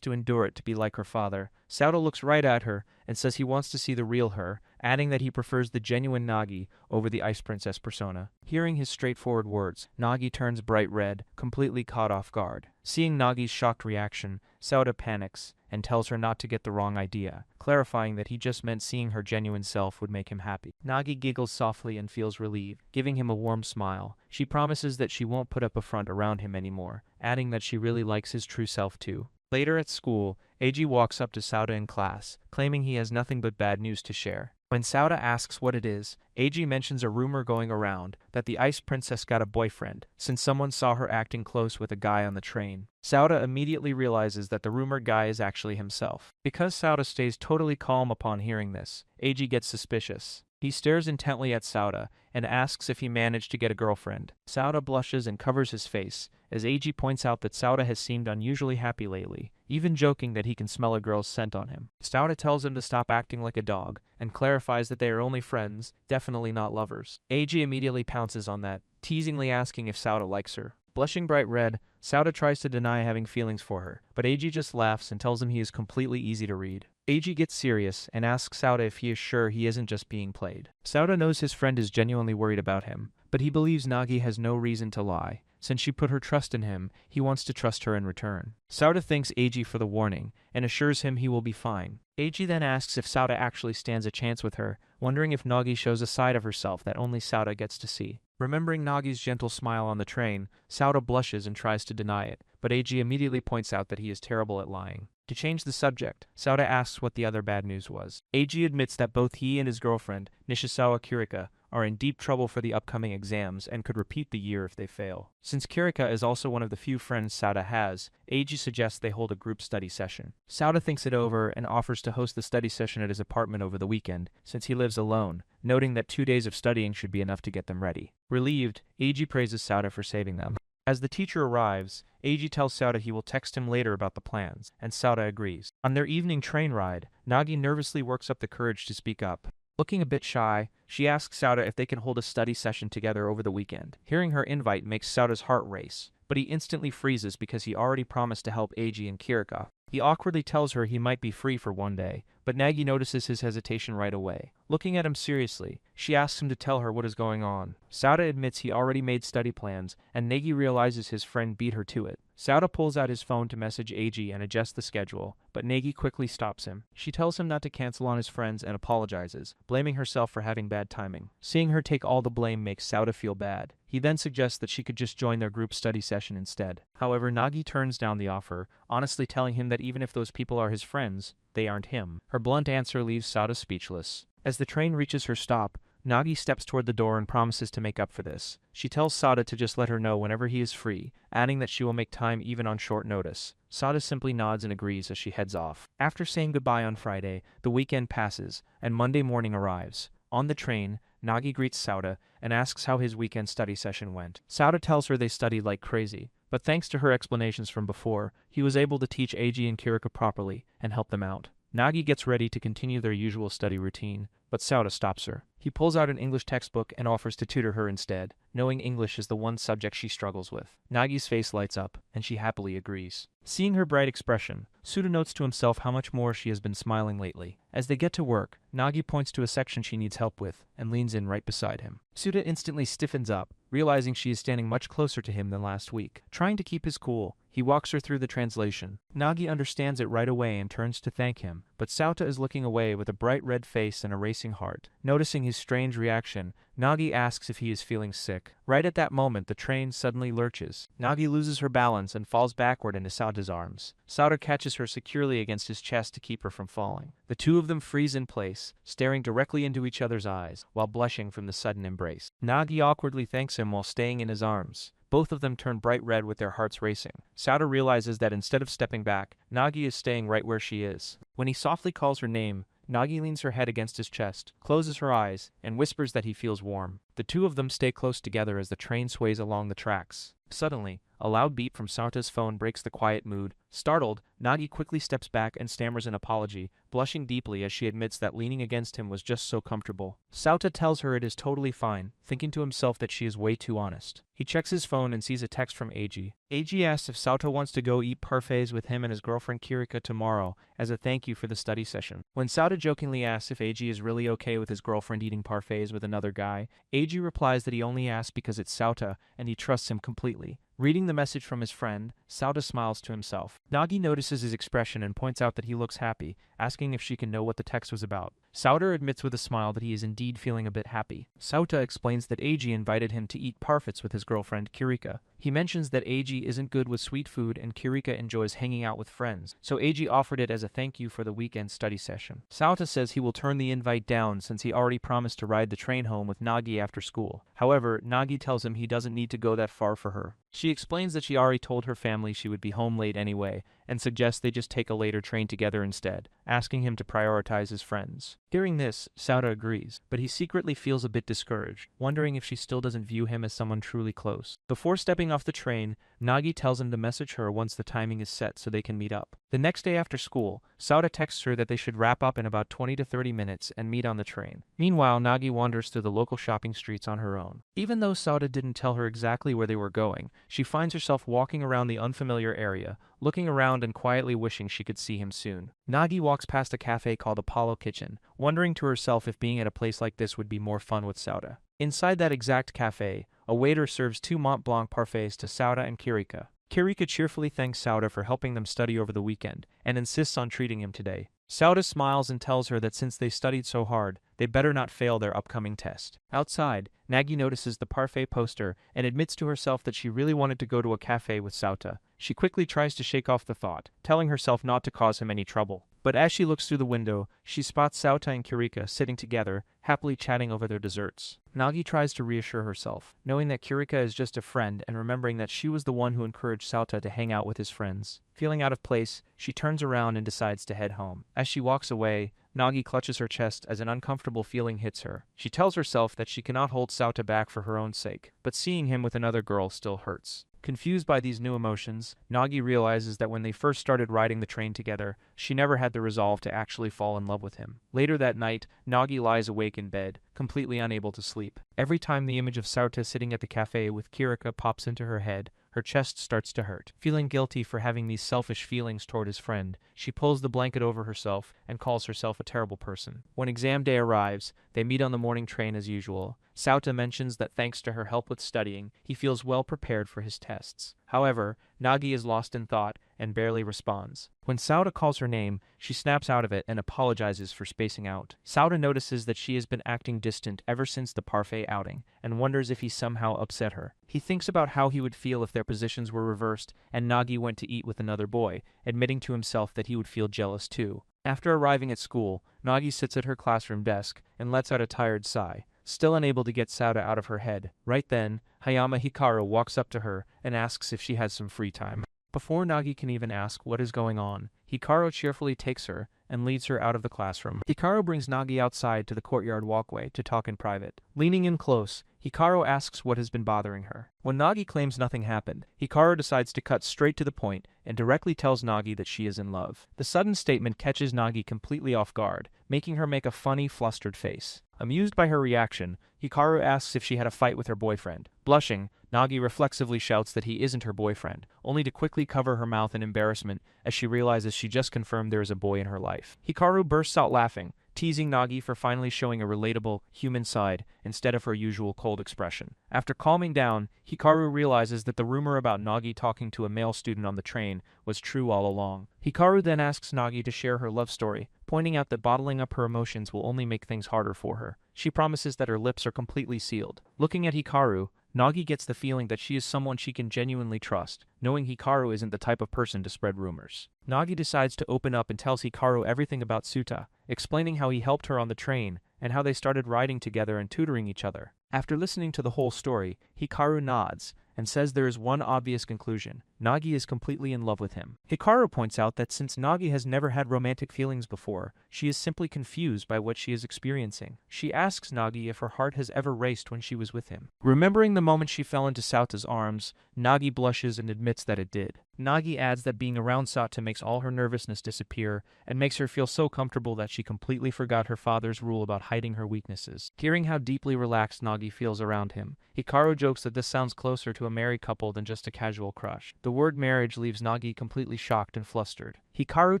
[SPEAKER 1] to endure it to be like her father, Sauta looks right at her and says he wants to see the real her, adding that he prefers the genuine Nagi over the Ice Princess persona. Hearing his straightforward words, Nagi turns bright red, completely caught off guard. Seeing Nagi's shocked reaction, Sauta panics and tells her not to get the wrong idea, clarifying that he just meant seeing her genuine self would make him happy. Nagi giggles softly and feels relieved, giving him a warm smile. She promises that she won't put up a front around him anymore, adding that she really likes his true self too. Later at school, Eiji walks up to Sauta in class, claiming he has nothing but bad news to share. When Sauta asks what it is, Eiji mentions a rumor going around that the Ice Princess got a boyfriend, since someone saw her acting close with a guy on the train. Sauta immediately realizes that the rumored guy is actually himself. Because Sauta stays totally calm upon hearing this, Eiji gets suspicious. He stares intently at Sauta and asks if he managed to get a girlfriend. Sauta blushes and covers his face, as Eiji points out that Sauta has seemed unusually happy lately, even joking that he can smell a girl's scent on him. Sauta tells him to stop acting like a dog, and clarifies that they are only friends, definitely not lovers. Eiji immediately pounces on that, teasingly asking if Sauta likes her. Blushing bright red, Sauta tries to deny having feelings for her, but Eiji just laughs and tells him he is completely easy to read. Eiji gets serious and asks Sauta if he is sure he isn't just being played. Sauta knows his friend is genuinely worried about him, but he believes Nagi has no reason to lie. Since she put her trust in him, he wants to trust her in return. Sauta thanks Eiji for the warning, and assures him he will be fine. Eiji then asks if Sauta actually stands a chance with her, wondering if Nagi shows a side of herself that only Sauta gets to see. Remembering Nagi's gentle smile on the train, Sauta blushes and tries to deny it, but Eiji immediately points out that he is terrible at lying. To change the subject, Sauta asks what the other bad news was. Eiji admits that both he and his girlfriend, Nishisawa Kirika, are in deep trouble for the upcoming exams and could repeat the year if they fail. Since Kirika is also one of the few friends Sauta has, Eiji suggests they hold a group study session. Sauta thinks it over and offers to host the study session at his apartment over the weekend, since he lives alone, noting that 2 days of studying should be enough to get them ready. Relieved, Eiji praises Sauta for saving them. As the teacher arrives, Eiji tells Sauta he will text him later about the plans, and Sauta agrees. On their evening train ride, Nagi nervously works up the courage to speak up. Looking a bit shy, she asks Sauta if they can hold a study session together over the weekend. Hearing her invite makes Sauta's heart race, but he instantly freezes because he already promised to help Eiji and Kirika. He awkwardly tells her he might be free for one day, but Nagi notices his hesitation right away. Looking at him seriously, she asks him to tell her what is going on. Sauta admits he already made study plans, and Nagi realizes his friend beat her to it. Sauta pulls out his phone to message Eiji and adjust the schedule, but Nagi quickly stops him. She tells him not to cancel on his friends and apologizes, blaming herself for having bad timing. Seeing her take all the blame makes Sauta feel bad. He then suggests that she could just join their group study session instead. However, Nagi turns down the offer, honestly telling him that even if those people are his friends, they aren't him. Her blunt answer leaves Sauta speechless. As the train reaches her stop, Nagi steps toward the door and promises to make up for this. She tells Sauta to just let her know whenever he is free, adding that she will make time even on short notice. Sauta simply nods and agrees as she heads off. After saying goodbye on Friday, the weekend passes, and Monday morning arrives. On the train, Nagi greets Sauta and asks how his weekend study session went. Sauta tells her they studied like crazy, but thanks to her explanations from before, he was able to teach Eiji and Kirika properly and help them out. Nagi gets ready to continue their usual study routine, but Sauta stops her. He pulls out an English textbook and offers to tutor her instead, knowing English is the one subject she struggles with. Nagi's face lights up, and she happily agrees. Seeing her bright expression, Suda notes to himself how much more she has been smiling lately. As they get to work, Nagi points to a section she needs help with, and leans in right beside him. Suda instantly stiffens up, realizing she is standing much closer to him than last week. Trying to keep his cool, he walks her through the translation. Nagi understands it right away and turns to thank him, but Sauta is looking away with a bright red face and a racing heart. Noticing his strange reaction, Nagi asks if he is feeling sick. Right at that moment, the train suddenly lurches. Nagi loses her balance and falls backward into Sauta's arms. Sauta catches her securely against his chest to keep her from falling. The two of them freeze in place, staring directly into each other's eyes, while blushing from the sudden embrace. Nagi awkwardly thanks him while staying in his arms. Both of them turn bright red with their hearts racing. Sauta realizes that instead of stepping back, Nagi is staying right where she is. When he softly calls her name, Nagi leans her head against his chest, closes her eyes, and whispers that he feels warm. The two of them stay close together as the train sways along the tracks. Suddenly, a loud beep from Sauta's phone breaks the quiet mood. Startled, Nagi quickly steps back and stammers an apology, blushing deeply as she admits that leaning against him was just so comfortable. Sauta tells her it is totally fine, thinking to himself that she is way too honest. He checks his phone and sees a text from Eiji. Eiji asks if Sauta wants to go eat parfaits with him and his girlfriend Kirika tomorrow as a thank you for the study session. When Sauta jokingly asks if Eiji is really okay with his girlfriend eating parfaits with another guy, Eiji replies that he only asked because it's Sauta and he trusts him completely. Reading the message from his friend, Sauta smiles to himself. Nagi notices his expression and points out that he looks happy, asking if she can know what the text was about. Sauta admits with a smile that he is indeed feeling a bit happy. Sauta explains that Eiji invited him to eat parfaits with his girlfriend Kirika. He mentions that Eiji isn't good with sweet food and Kirika enjoys hanging out with friends, so Eiji offered it as a thank you for the weekend study session. Sauta says he will turn the invite down since he already promised to ride the train home with Nagi after school. However, Nagi tells him he doesn't need to go that far for her. She explains that she already told her family she would be home late anyway, and suggests they just take a later train together instead, asking him to prioritize his friends. Hearing this, Sauta agrees, but he secretly feels a bit discouraged, wondering if she still doesn't view him as someone truly close. Before stepping off the train, Nagi tells him to message her once the timing is set so they can meet up. The next day after school, Sauta texts her that they should wrap up in about 20 to 30 minutes and meet on the train. Meanwhile, Nagi wanders through the local shopping streets on her own. Even though Sauta didn't tell her exactly where they were going, she finds herself walking around the unfamiliar area, looking around and quietly wishing she could see him soon. Nagi walks past a cafe called Apollo Kitchen, wondering to herself if being at a place like this would be more fun with Sauta. Inside that exact cafe, a waiter serves 2 Mont Blanc parfaits to Sauta and Kirika. Kirika cheerfully thanks Sauta for helping them study over the weekend, and insists on treating him today. Sauta smiles and tells her that since they studied so hard, they better not fail their upcoming test. Outside, Nagi notices the parfait poster and admits to herself that she really wanted to go to a cafe with Sauta. She quickly tries to shake off the thought, telling herself not to cause him any trouble. But as she looks through the window, she spots Sauta and Kirika sitting together, happily chatting over their desserts. Nagi tries to reassure herself, knowing that Kirika is just a friend and remembering that she was the one who encouraged Sauta to hang out with his friends. Feeling out of place, she turns around and decides to head home. As she walks away, Nagi clutches her chest as an uncomfortable feeling hits her. She tells herself that she cannot hold Sauta back for her own sake, but seeing him with another girl still hurts. Confused by these new emotions, Nagi realizes that when they first started riding the train together, she never had the resolve to actually fall in love with him. Later that night, Nagi lies awake in bed, completely unable to sleep. Every time the image of Sauta sitting at the cafe with Kirika pops into her head, her chest starts to hurt. Feeling guilty for having these selfish feelings toward his friend, she pulls the blanket over herself and calls herself a terrible person. When exam day arrives, they meet on the morning train as usual. Sauta mentions that thanks to her help with studying, he feels well prepared for his tests. However, Nagi is lost in thought and barely responds. When Sauta calls her name, she snaps out of it and apologizes for spacing out. Sauta notices that she has been acting distant ever since the parfait outing, and wonders if he somehow upset her. He thinks about how he would feel if their positions were reversed and Nagi went to eat with another boy, admitting to himself that he would feel jealous too. After arriving at school, Nagi sits at her classroom desk and lets out a tired sigh, still unable to get Sauta out of her head. Right then, Hayama Hikaru walks up to her and asks if she has some free time. Before Nagi can even ask what is going on, Hikaru cheerfully takes her and leads her out of the classroom. Hikaru brings Nagi outside to the courtyard walkway to talk in private. Leaning in close, Hikaru asks what has been bothering her. When Nagi claims nothing happened, Hikaru decides to cut straight to the point and directly tells Nagi that she is in love. The sudden statement catches Nagi completely off guard, making her make a funny, flustered face. Amused by her reaction, Hikaru asks if she had a fight with her boyfriend. Blushing, Nagi reflexively shouts that he isn't her boyfriend, only to quickly cover her mouth in embarrassment as she realizes she just confirmed there is a boy in her life. Hikaru bursts out laughing, teasing Nagi for finally showing a relatable, human side instead of her usual cold expression. After calming down, Hikaru realizes that the rumor about Nagi talking to a male student on the train was true all along. Hikaru then asks Nagi to share her love story, pointing out that bottling up her emotions will only make things harder for her. She promises that her lips are completely sealed. Looking at Hikaru, Nagi gets the feeling that she is someone she can genuinely trust, knowing Hikaru isn't the type of person to spread rumors. Nagi decides to open up and tells Hikaru everything about Suta, explaining how he helped her on the train and how they started riding together and tutoring each other. After listening to the whole story, Hikaru nods and says there is one obvious conclusion. Nagi is completely in love with him. Hikaru points out that since Nagi has never had romantic feelings before, she is simply confused by what she is experiencing. She asks Nagi if her heart has ever raced when she was with him. Remembering the moment she fell into Sauta's arms, Nagi blushes and admits that it did. Nagi adds that being around Sauta makes all her nervousness disappear and makes her feel so comfortable that she completely forgot her father's rule about hiding her weaknesses. Hearing how deeply relaxed Nagi feels around him, Hikaru jokes that this sounds closer to a married couple than just a casual crush. The word marriage leaves Nagi completely shocked and flustered. Hikaru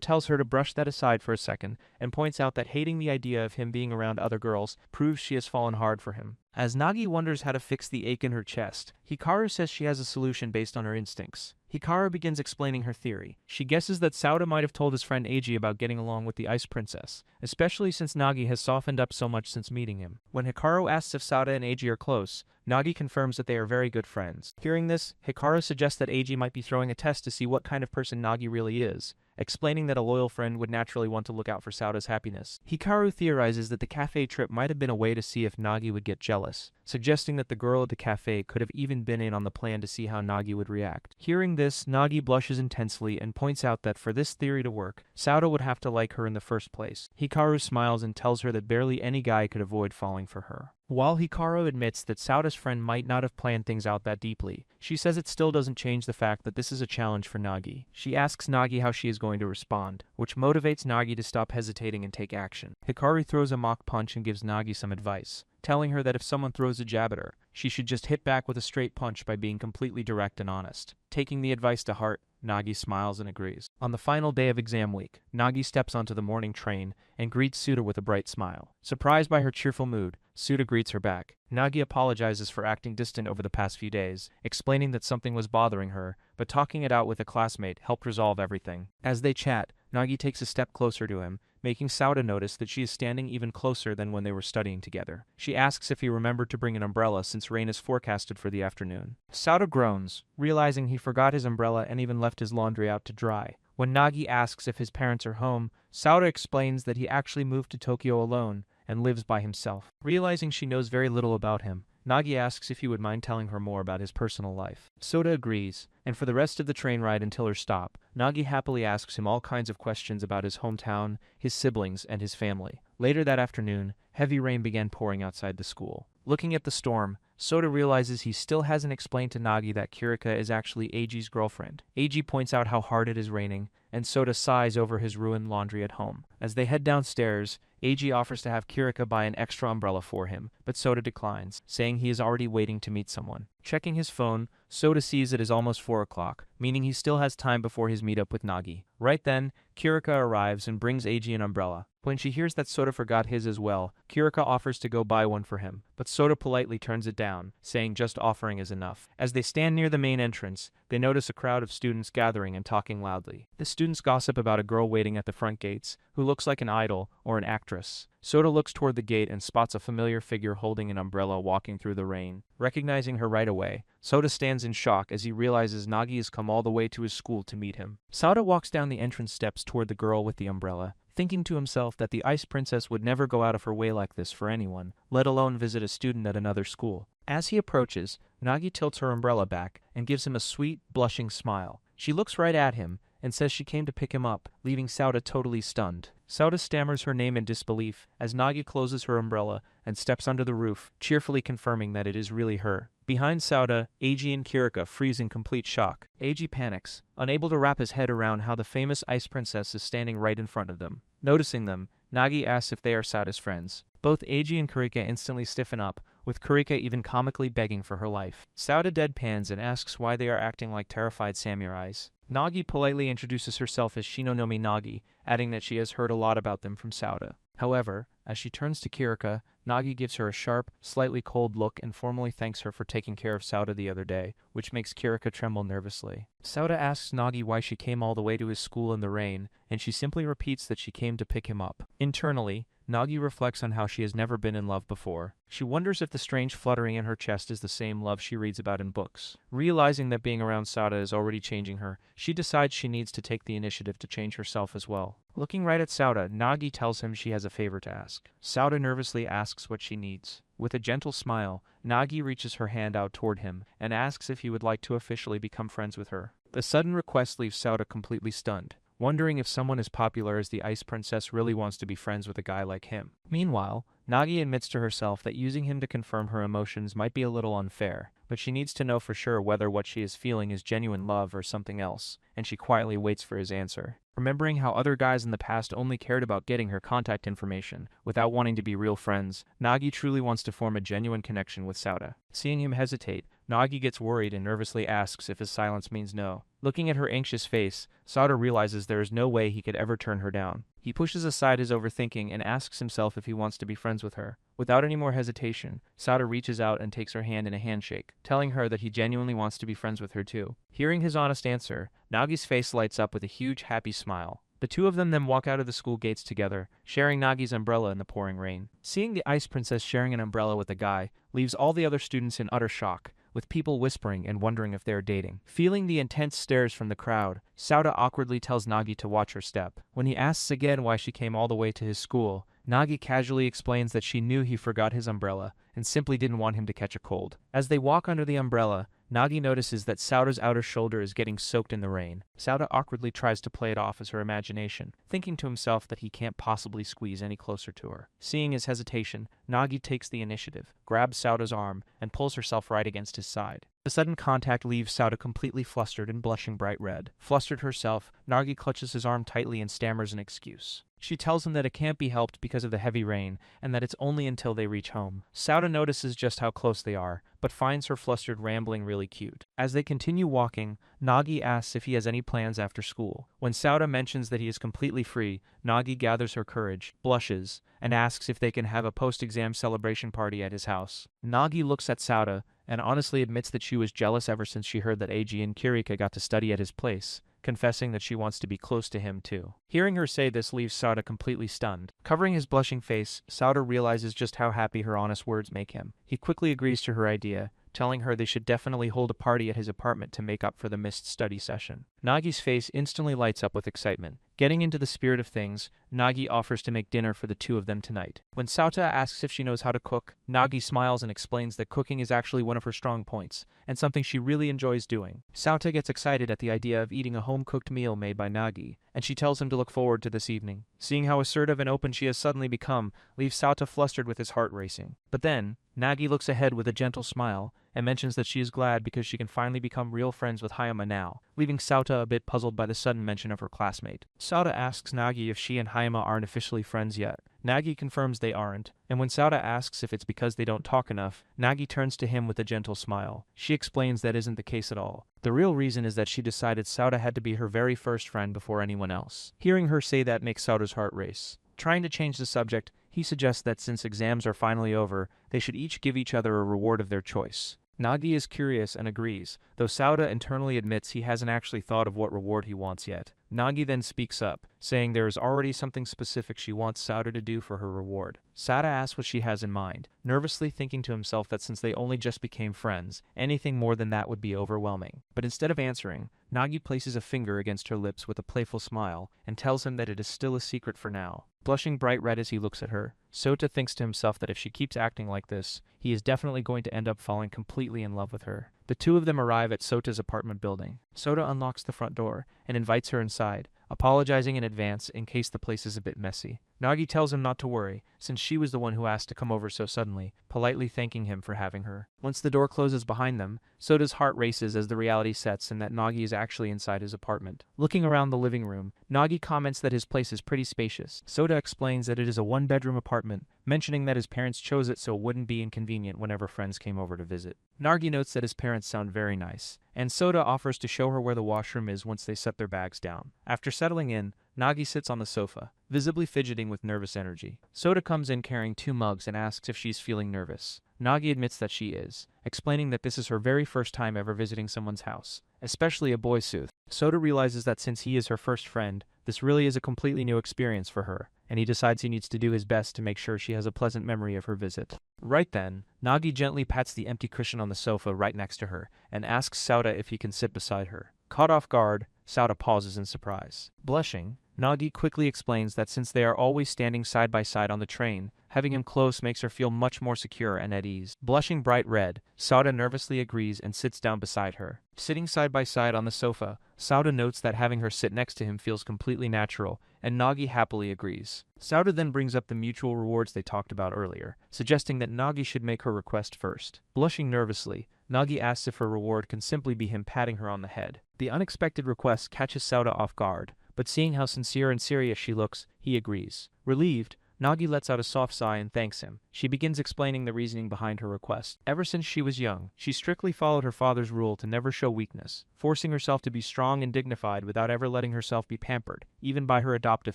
[SPEAKER 1] tells her to brush that aside for a second and points out that hating the idea of him being around other girls proves she has fallen hard for him. As Nagi wonders how to fix the ache in her chest, Hikaru says she has a solution based on her instincts. Hikaru begins explaining her theory. She guesses that Sauta might have told his friend Eiji about getting along with the Ice Princess, especially since Nagi has softened up so much since meeting him. When Hikaru asks if Sauta and Eiji are close, Nagi confirms that they are very good friends. Hearing this, Hikaru suggests that Eiji might be throwing a test to see what kind of person Nagi really is, explaining that a loyal friend would naturally want to look out for Sauta's happiness. Hikaru theorizes that the cafe trip might have been a way to see if Nagi would get jealous, suggesting that the girl at the cafe could have even been in on the plan to see how Nagi would react. Hearing this, Nagi blushes intensely and points out that for this theory to work, Sauta would have to like her in the first place. Hikaru smiles and tells her that barely any guy could avoid falling for her. While Hikaru admits that Sauta's friend might not have planned things out that deeply, she says it still doesn't change the fact that this is a challenge for Nagi. She asks Nagi how she is going to respond, which motivates Nagi to stop hesitating and take action. Hikaru throws a mock punch and gives Nagi some advice, telling her that if someone throws a jab at her, she should just hit back with a straight punch by being completely direct and honest. Taking the advice to heart, Nagi smiles and agrees. On the final day of exam week, Nagi steps onto the morning train and greets Suda with a bright smile. Surprised by her cheerful mood, Suda greets her back. Nagi apologizes for acting distant over the past few days, explaining that something was bothering her, but talking it out with a classmate helped resolve everything. As they chat, Nagi takes a step closer to him, making Sauta notice that she is standing even closer than when they were studying together. She asks if he remembered to bring an umbrella since rain is forecasted for the afternoon. Sauta groans, realizing he forgot his umbrella and even left his laundry out to dry. When Nagi asks if his parents are home, Sauta explains that he actually moved to Tokyo alone and lives by himself. Realizing she knows very little about him, Nagi asks if he would mind telling her more about his personal life. Sauta agrees, and for the rest of the train ride until her stop, Nagi happily asks him all kinds of questions about his hometown, his siblings, and his family. Later that afternoon, heavy rain began pouring outside the school. Looking at the storm, Sauta realizes he still hasn't explained to Nagi that Kirika is actually Eiji's girlfriend. Eiji points out how hard it is raining, and Sauta sighs over his ruined laundry at home. As they head downstairs, Eiji offers to have Kirika buy an extra umbrella for him, but Sauta declines, saying he is already waiting to meet someone. Checking his phone, Sauta sees it is almost 4 o'clock, meaning he still has time before his meetup with Nagi. Right then, Kirika arrives and brings Eiji an umbrella. When she hears that Sauta forgot his as well, Kirika offers to go buy one for him, but Sauta politely turns it down, saying just offering is enough. As they stand near the main entrance, they notice a crowd of students gathering and talking loudly. The students gossip about a girl waiting at the front gates, who looks like an idol or an actress. Sauta looks toward the gate and spots a familiar figure holding an umbrella walking through the rain. Recognizing her right away, Sauta stands in shock as he realizes Nagi has come all the way to his school to meet him. Sauta walks down the entrance steps toward the girl with the umbrella, thinking to himself that the Ice Princess would never go out of her way like this for anyone, let alone visit a student at another school. As he approaches, Nagi tilts her umbrella back and gives him a sweet, blushing smile. She looks right at him and says she came to pick him up, leaving Sauta totally stunned. Sauta stammers her name in disbelief as Nagi closes her umbrella and steps under the roof, cheerfully confirming that it is really her. Behind Sauta, Eiji and Kirika freeze in complete shock. Eiji panics, unable to wrap his head around how the famous Ice Princess is standing right in front of them. Noticing them, Nagi asks if they are Sauta's friends. Both Eiji and Kirika instantly stiffen up, with Kirika even comically begging for her life. Sauta deadpans and asks why they are acting like terrified samurais. Nagi politely introduces herself as Shinonomi Nagi, adding that she has heard a lot about them from Sauta. However, as she turns to Kirika, Nagi gives her a sharp, slightly cold look and formally thanks her for taking care of Sauta the other day, which makes Kirika tremble nervously. Sauta asks Nagi why she came all the way to his school in the rain, and she simply repeats that she came to pick him up. Internally, Nagi reflects on how she has never been in love before. She wonders if the strange fluttering in her chest is the same love she reads about in books. Realizing that being around Sauta is already changing her, she decides she needs to take the initiative to change herself as well. Looking right at Sauta, Nagi tells him she has a favor to ask. Sauta nervously asks what she needs. With a gentle smile, Nagi reaches her hand out toward him and asks if he would like to officially become friends with her. The sudden request leaves Sauta completely stunned, wondering if someone as popular as the Ice Princess really wants to be friends with a guy like him. Meanwhile, Nagi admits to herself that using him to confirm her emotions might be a little unfair, but she needs to know for sure whether what she is feeling is genuine love or something else, and she quietly waits for his answer. Remembering how other guys in the past only cared about getting her contact information, without wanting to be real friends, Nagi truly wants to form a genuine connection with Sauta. Seeing him hesitate, Nagi gets worried and nervously asks if his silence means no. Looking at her anxious face, Sauta realizes there is no way he could ever turn her down. He pushes aside his overthinking and asks himself if he wants to be friends with her. Without any more hesitation, Sauta reaches out and takes her hand in a handshake, telling her that he genuinely wants to be friends with her too. Hearing his honest answer, Nagi's face lights up with a huge happy smile. The two of them then walk out of the school gates together, sharing Nagi's umbrella in the pouring rain. Seeing the Ice Princess sharing an umbrella with a guy leaves all the other students in utter shock, with people whispering and wondering if they are dating. Feeling the intense stares from the crowd, Sauta awkwardly tells Nagi to watch her step. When he asks again why she came all the way to his school, Nagi casually explains that she knew he forgot his umbrella and simply didn't want him to catch a cold. As they walk under the umbrella, Nagi notices that Sauta's outer shoulder is getting soaked in the rain. Sauta awkwardly tries to play it off as her imagination, thinking to himself that he can't possibly squeeze any closer to her. Seeing his hesitation, Nagi takes the initiative, grabs Sauta's arm, and pulls herself right against his side. The sudden contact leaves Sauta completely flustered and blushing bright red. Flustered herself, Nagi clutches his arm tightly and stammers an excuse. She tells him that it can't be helped because of the heavy rain, and that it's only until they reach home. Sauta notices just how close they are, but finds her flustered rambling really cute. As they continue walking, Nagi asks if he has any plans after school. When Sauta mentions that he is completely free, Nagi gathers her courage, blushes, and asks if they can have a post-exam celebration party at his house. Nagi looks at Sauta and honestly admits that she was jealous ever since she heard that Eiji and Kirika got to study at his place, confessing that she wants to be close to him too. Hearing her say this leaves Sauta completely stunned. Covering his blushing face, Sauta realizes just how happy her honest words make him. He quickly agrees to her idea, telling her they should definitely hold a party at his apartment to make up for the missed study session. Nagi's face instantly lights up with excitement. Getting into the spirit of things, Nagi offers to make dinner for the two of them tonight. When Sauta asks if she knows how to cook, Nagi smiles and explains that cooking is actually one of her strong points, and something she really enjoys doing. Sauta gets excited at the idea of eating a home-cooked meal made by Nagi, and she tells him to look forward to this evening. Seeing how assertive and open she has suddenly become leaves Sauta flustered with his heart racing. But then, Nagi looks ahead with a gentle smile, and mentions that she is glad because she can finally become real friends with Hime now, leaving Sauta a bit puzzled by the sudden mention of her classmate. Sauta asks Nagi if she and Hime aren't officially friends yet. Nagi confirms they aren't, and when Sauta asks if it's because they don't talk enough, Nagi turns to him with a gentle smile. She explains that isn't the case at all. The real reason is that she decided Sauta had to be her very first friend before anyone else. Hearing her say that makes Sauta's heart race. Trying to change the subject, he suggests that since exams are finally over, they should each give each other a reward of their choice. Nagi is curious and agrees, though Sauta internally admits he hasn't actually thought of what reward he wants yet. Nagi then speaks up, saying there is already something specific she wants Sauta to do for her reward. Sauta asks what she has in mind, nervously thinking to himself that since they only just became friends, anything more than that would be overwhelming. But instead of answering, Nagi places a finger against her lips with a playful smile and tells him that it is still a secret for now. Blushing bright red as he looks at her, Sauta thinks to himself that if she keeps acting like this, he is definitely going to end up falling completely in love with her. The two of them arrive at Sota's apartment building. Sauta unlocks the front door and invites her inside, apologizing in advance in case the place is a bit messy. Nagi tells him not to worry, since she was the one who asked to come over so suddenly, politely thanking him for having her. Once the door closes behind them, Sota's heart races as the reality sets and that Nagi is actually inside his apartment. Looking around the living room, Nagi comments that his place is pretty spacious. Sauta explains that it is a one-bedroom apartment, mentioning that his parents chose it so it wouldn't be inconvenient whenever friends came over to visit. Nagi notes that his parents sound very nice, and Sauta offers to show her where the washroom is once they set their bags down. After settling in, Nagi sits on the sofa, visibly fidgeting with nervous energy. Sauta comes in carrying 2 mugs and asks if she's feeling nervous. Nagi admits that she is, explaining that this is her very first time ever visiting someone's house, especially a boy's sooth. Sauta realizes that since he is her first friend, this really is a completely new experience for her, and he decides he needs to do his best to make sure she has a pleasant memory of her visit. Right then, Nagi gently pats the empty cushion on the sofa right next to her, and asks Sauta if he can sit beside her. Caught off guard, Sauta pauses in surprise. Blushing, Nagi quickly explains that since they are always standing side by side on the train, having him close makes her feel much more secure and at ease. Blushing bright red, Sauda nervously agrees and sits down beside her. Sitting side by side on the sofa, Sauda notes that having her sit next to him feels completely natural, and Nagi happily agrees. Sauda then brings up the mutual rewards they talked about earlier, suggesting that Nagi should make her request first. Blushing nervously, Nagi asks if her reward can simply be him patting her on the head. The unexpected request catches Sauda off guard, but seeing how sincere and serious she looks, he agrees. Relieved, Nagi lets out a soft sigh and thanks him. She begins explaining the reasoning behind her request. Ever since she was young, she strictly followed her father's rule to never show weakness, forcing herself to be strong and dignified without ever letting herself be pampered, even by her adoptive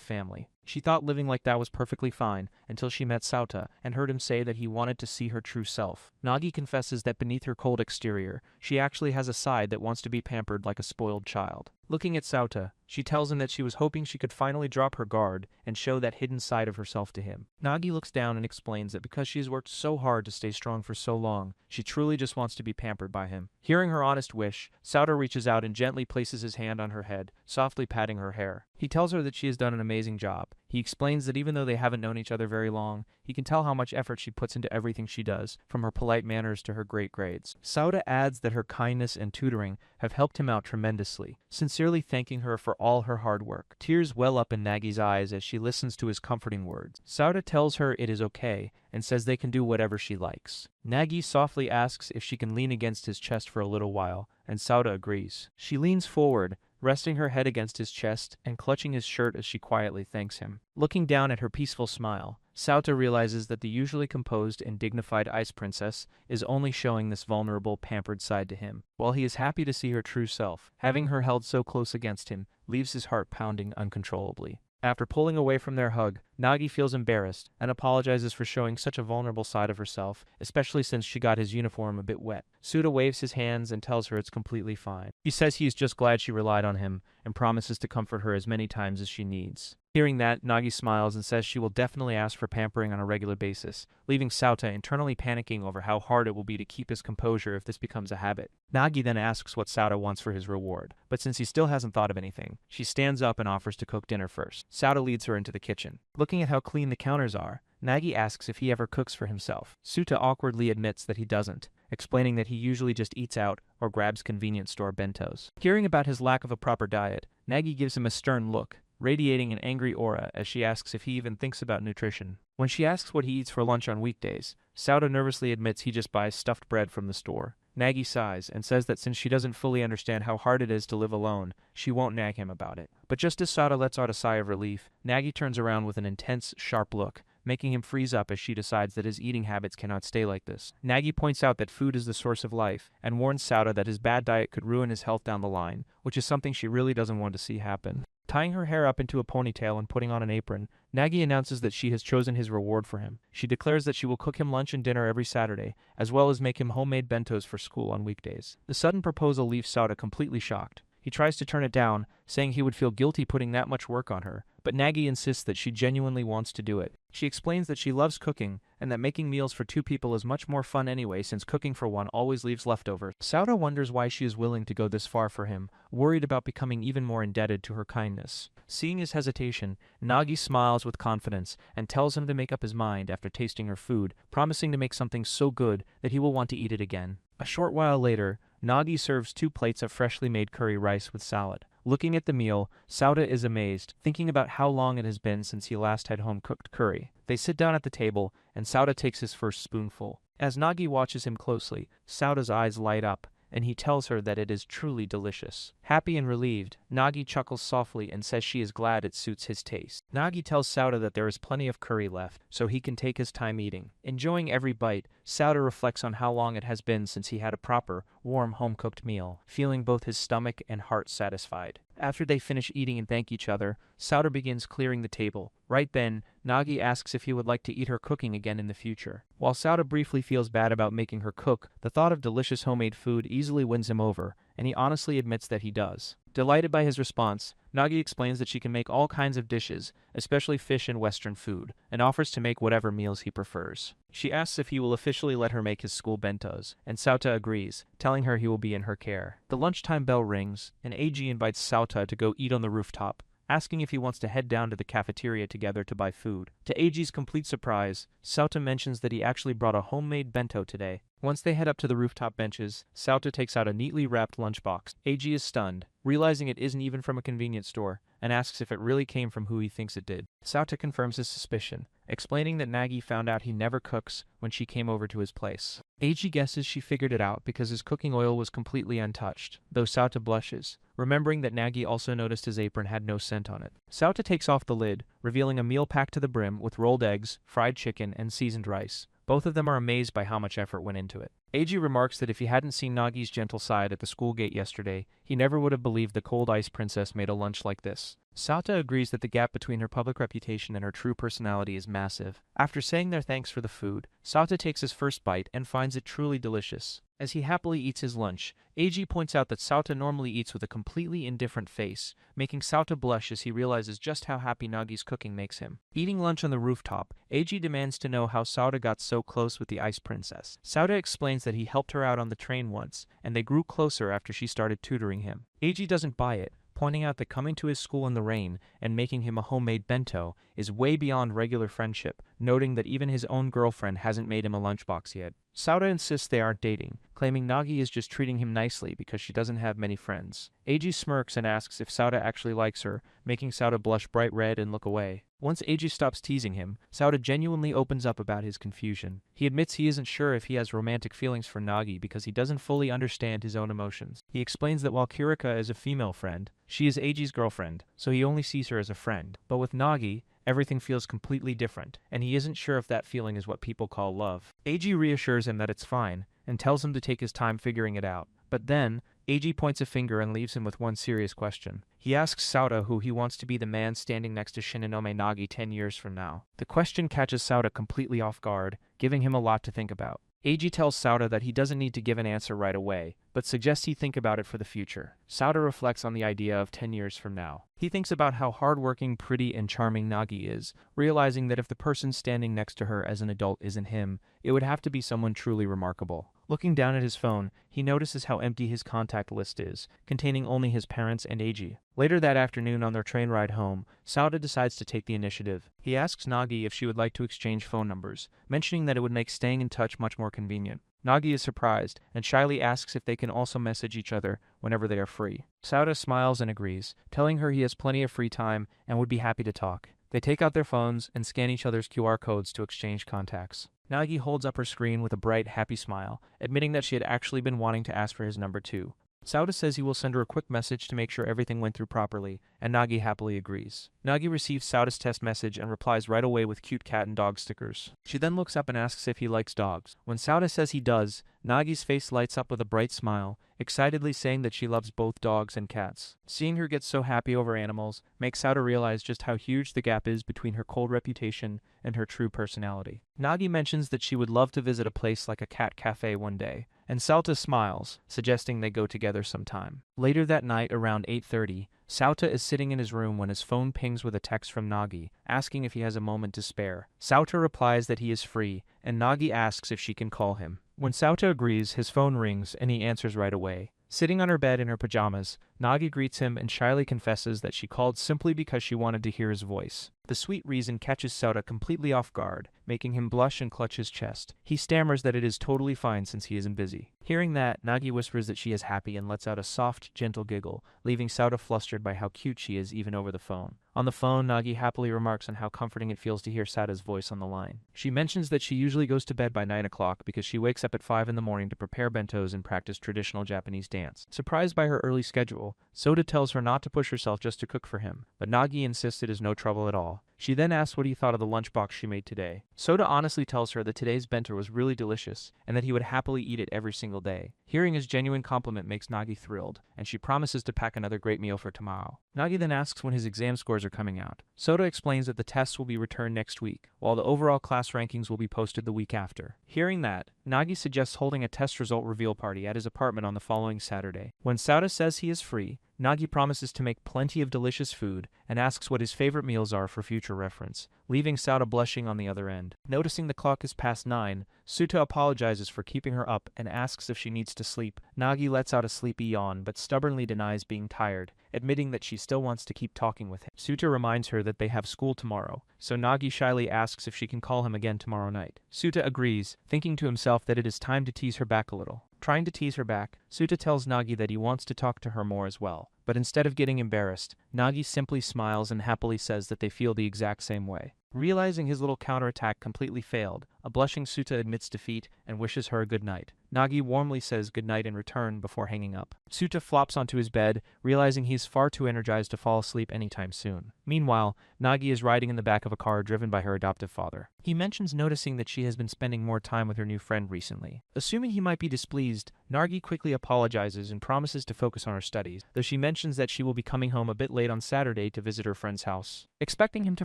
[SPEAKER 1] family. She thought living like that was perfectly fine until she met Sauta and heard him say that he wanted to see her true self. Nagi confesses that beneath her cold exterior, she actually has a side that wants to be pampered like a spoiled child. Looking at Sauta, she tells him that she was hoping she could finally drop her guard and show that hidden side of herself to him. Nagi looks down and explains that because she has worked so hard to stay strong for so long, she truly just wants to be pampered by him. Hearing her honest wish, Sauta reaches out and gently places his hand on her head, softly patting her hair. He tells her that she has done an amazing job. He explains that even though they haven't known each other very long, he can tell how much effort she puts into everything she does, from her polite manners to her great grades. Sauta adds that her kindness and tutoring have helped him out tremendously, sincerely thanking her for all her hard work. Tears well up in Nagi's eyes as she listens to his comforting words. Sauta tells her it is okay and says they can do whatever she likes. Nagi softly asks if she can lean against his chest for a little while, and Sauta agrees. She leans forward, resting her head against his chest and clutching his shirt as she quietly thanks him. Looking down at her peaceful smile, Sauta realizes that the usually composed and dignified ice princess is only showing this vulnerable, pampered side to him. While he is happy to see her true self, having her held so close against him leaves his heart pounding uncontrollably. After pulling away from their hug, Nagi feels embarrassed and apologizes for showing such a vulnerable side of herself, especially since she got his uniform a bit wet. Suda waves his hands and tells her it's completely fine. He says he is just glad she relied on him and promises to comfort her as many times as she needs. Hearing that, Nagi smiles and says she will definitely ask for pampering on a regular basis, leaving Sauta internally panicking over how hard it will be to keep his composure if this becomes a habit. Nagi then asks what Sauta wants for his reward, but since he still hasn't thought of anything, she stands up and offers to cook dinner first. Sauta leads her into the kitchen. Looking at how clean the counters are, Nagi asks if he ever cooks for himself. Suta awkwardly admits that he doesn't, explaining that he usually just eats out or grabs convenience store bentos. Hearing about his lack of a proper diet, Nagi gives him a stern look, radiating an angry aura as she asks if he even thinks about nutrition. When she asks what he eats for lunch on weekdays, Sauta nervously admits he just buys stuffed bread from the store. Nagi sighs and says that since she doesn't fully understand how hard it is to live alone, she won't nag him about it. But just as Sauta lets out a sigh of relief, Nagi turns around with an intense, sharp look, making him freeze up as she decides that his eating habits cannot stay like this. Nagi points out that food is the source of life and warns Sauta that his bad diet could ruin his health down the line, which is something she really doesn't want to see happen. Tying her hair up into a ponytail and putting on an apron, Nagi announces that she has chosen his reward for him. She declares that she will cook him lunch and dinner every Saturday, as well as make him homemade bentos for school on weekdays. The sudden proposal leaves Sauta completely shocked. He tries to turn it down, saying he would feel guilty putting that much work on her, but Nagi insists that she genuinely wants to do it. She explains that she loves cooking, and that making meals for two people is much more fun anyway since cooking for one always leaves leftovers. Sauta wonders why she is willing to go this far for him, worried about becoming even more indebted to her kindness. Seeing his hesitation, Nagi smiles with confidence and tells him to make up his mind after tasting her food, promising to make something so good that he will want to eat it again. A short while later, Nagi serves 2 plates of freshly made curry rice with salad. Looking at the meal, Sauta is amazed, thinking about how long it has been since he last had home-cooked curry. They sit down at the table, and Sauta takes his first spoonful. As Nagi watches him closely, Sauta's eyes light up, and he tells her that it is truly delicious. Happy and relieved, Nagi chuckles softly and says she is glad it suits his taste. Nagi tells Sauta that there is plenty of curry left, so he can take his time eating. Enjoying every bite, Sauta reflects on how long it has been since he had a proper, warm, home-cooked meal, feeling both his stomach and heart satisfied. After they finish eating and thank each other, Sauta begins clearing the table. Right then, Nagi asks if he would like to eat her cooking again in the future. While Sauta briefly feels bad about making her cook, the thought of delicious homemade food easily wins him over, and he honestly admits that he does. Delighted by his response, Nagi explains that she can make all kinds of dishes, especially fish and Western food, and offers to make whatever meals he prefers. She asks if he will officially let her make his school bentos, and Sauta agrees, telling her he will be in her care. The lunchtime bell rings, and Eiji invites Sauta to go eat on the rooftop, asking if he wants to head down to the cafeteria together to buy food. To Eiji's complete surprise, Sauta mentions that he actually brought a homemade bento today. Once they head up to the rooftop benches, Sauta takes out a neatly wrapped lunchbox. Eiji is stunned, realizing it isn't even from a convenience store, and asks if it really came from who he thinks it did. Sauta confirms his suspicion, explaining that Nagi found out he never cooks when she came over to his place. Eiji guesses she figured it out because his cooking oil was completely untouched, though Sauta blushes, remembering that Nagi also noticed his apron had no scent on it. Sauta takes off the lid, revealing a meal packed to the brim with rolled eggs, fried chicken, and seasoned rice. Both of them are amazed by how much effort went into it. Eiji remarks that if he hadn't seen Nagi's gentle side at the school gate yesterday, he never would have believed the cold ice princess made a lunch like this. Sauta agrees that the gap between her public reputation and her true personality is massive. After saying their thanks for the food, Sauta takes his first bite and finds it truly delicious. As he happily eats his lunch, Eiji points out that Sauta normally eats with a completely indifferent face, making Sauta blush as he realizes just how happy Nagi's cooking makes him. Eating lunch on the rooftop, Eiji demands to know how Sauta got so close with the Ice Princess. Sauta explains that he helped her out on the train once, and they grew closer after she started tutoring him. Eiji doesn't buy it, pointing out that coming to his school in the rain and making him a homemade bento is way beyond regular friendship, noting that even his own girlfriend hasn't made him a lunchbox yet. Sauta insists they aren't dating, claiming Nagi is just treating him nicely because she doesn't have many friends. Eiji smirks and asks if Sauta actually likes her, making Sauta blush bright red and look away. Once Eiji stops teasing him, Sauta genuinely opens up about his confusion. He admits he isn't sure if he has romantic feelings for Nagi because he doesn't fully understand his own emotions. He explains that while Kirika is a female friend, she is Eiji's girlfriend, so he only sees her as a friend. But with Nagi, everything feels completely different, and he isn't sure if that feeling is what people call love. Eiji reassures him that it's fine, and tells him to take his time figuring it out. But then, Eiji points a finger and leaves him with one serious question. He asks Sauta who he wants to be the man standing next to Shinonome Nagi 10 years from now. The question catches Sauta completely off guard, giving him a lot to think about. Eiji tells Sauta that he doesn't need to give an answer right away, but suggests he think about it for the future. Sauta reflects on the idea of 10 years from now. He thinks about how hardworking, pretty, and charming Nagi is, realizing that if the person standing next to her as an adult isn't him, it would have to be someone truly remarkable. Looking down at his phone, he notices how empty his contact list is, containing only his parents and Eiji. Later that afternoon on their train ride home, Sauta decides to take the initiative. He asks Nagi if she would like to exchange phone numbers, mentioning that it would make staying in touch much more convenient. Nagi is surprised, and shyly asks if they can also message each other whenever they are free. Sauta smiles and agrees, telling her he has plenty of free time and would be happy to talk. They take out their phones and scan each other's QR codes to exchange contacts. Nagi holds up her screen with a bright, happy smile, admitting that she had actually been wanting to ask for his number too. Sauta says he will send her a quick message to make sure everything went through properly, and Nagi happily agrees. Nagi receives Sauta's test message and replies right away with cute cat and dog stickers. She then looks up and asks if he likes dogs. When Sauta says he does, Nagi's face lights up with a bright smile, excitedly saying that she loves both dogs and cats. Seeing her get so happy over animals makes Sauta realize just how huge the gap is between her cold reputation and her true personality. Nagi mentions that she would love to visit a place like a cat cafe one day, and Sauta smiles, suggesting they go together sometime. Later that night around 8:30, Sauta is sitting in his room when his phone pings with a text from Nagi, asking if he has a moment to spare. Sauta replies that he is free, and Nagi asks if she can call him. When Sauta agrees, his phone rings and he answers right away. Sitting on her bed in her pajamas, Nagi greets him and shyly confesses that she called simply because she wanted to hear his voice. The sweet reason catches Sauta completely off guard, making him blush and clutch his chest. He stammers that it is totally fine since he isn't busy. Hearing that, Nagi whispers that she is happy and lets out a soft, gentle giggle, leaving Sauta flustered by how cute she is even over the phone. On the phone, Nagi happily remarks on how comforting it feels to hear Sauta's voice on the line. She mentions that she usually goes to bed by 9 o'clock because she wakes up at 5 in the morning to prepare bentos and practice traditional Japanese dance. Surprised by her early schedule, Sauta tells her not to push herself just to cook for him, but Nagi insists it is no trouble at all. She then asks what he thought of the lunchbox she made today. Sauta honestly tells her that today's bento was really delicious and that he would happily eat it every single day. Hearing his genuine compliment makes Nagi thrilled, and she promises to pack another great meal for tomorrow. Nagi then asks when his exam scores are coming out. Sauta explains that the tests will be returned next week, while the overall class rankings will be posted the week after. Hearing that, Nagi suggests holding a test result reveal party at his apartment on the following Saturday. When Sauta says he is free, free, Nagi promises to make plenty of delicious food and asks what his favorite meals are for future reference, leaving Sauta blushing on the other end. Noticing the clock is past 9, Suta apologizes for keeping her up and asks if she needs to sleep. Nagi lets out a sleepy yawn but stubbornly denies being tired, admitting that she still wants to keep talking with him. Suta reminds her that they have school tomorrow, so Nagi shyly asks if she can call him again tomorrow night. Suta agrees, thinking to himself that it is time to tease her back a little. Trying to tease her back, Suta tells Nagi that he wants to talk to her more as well. But instead of getting embarrassed, Nagi simply smiles and happily says that they feel the exact same way. Realizing his little counterattack completely failed, a blushing Suta admits defeat and wishes her a good night. Nagi warmly says goodnight in return before hanging up. Suta flops onto his bed, realizing he's far too energized to fall asleep anytime soon. Meanwhile, Nagi is riding in the back of a car driven by her adoptive father. He mentions noticing that she has been spending more time with her new friend recently. Assuming he might be displeased, Nagi quickly apologizes and promises to focus on her studies, though she mentions that she will be coming home a bit late on Saturday to visit her friend's house. Expecting him to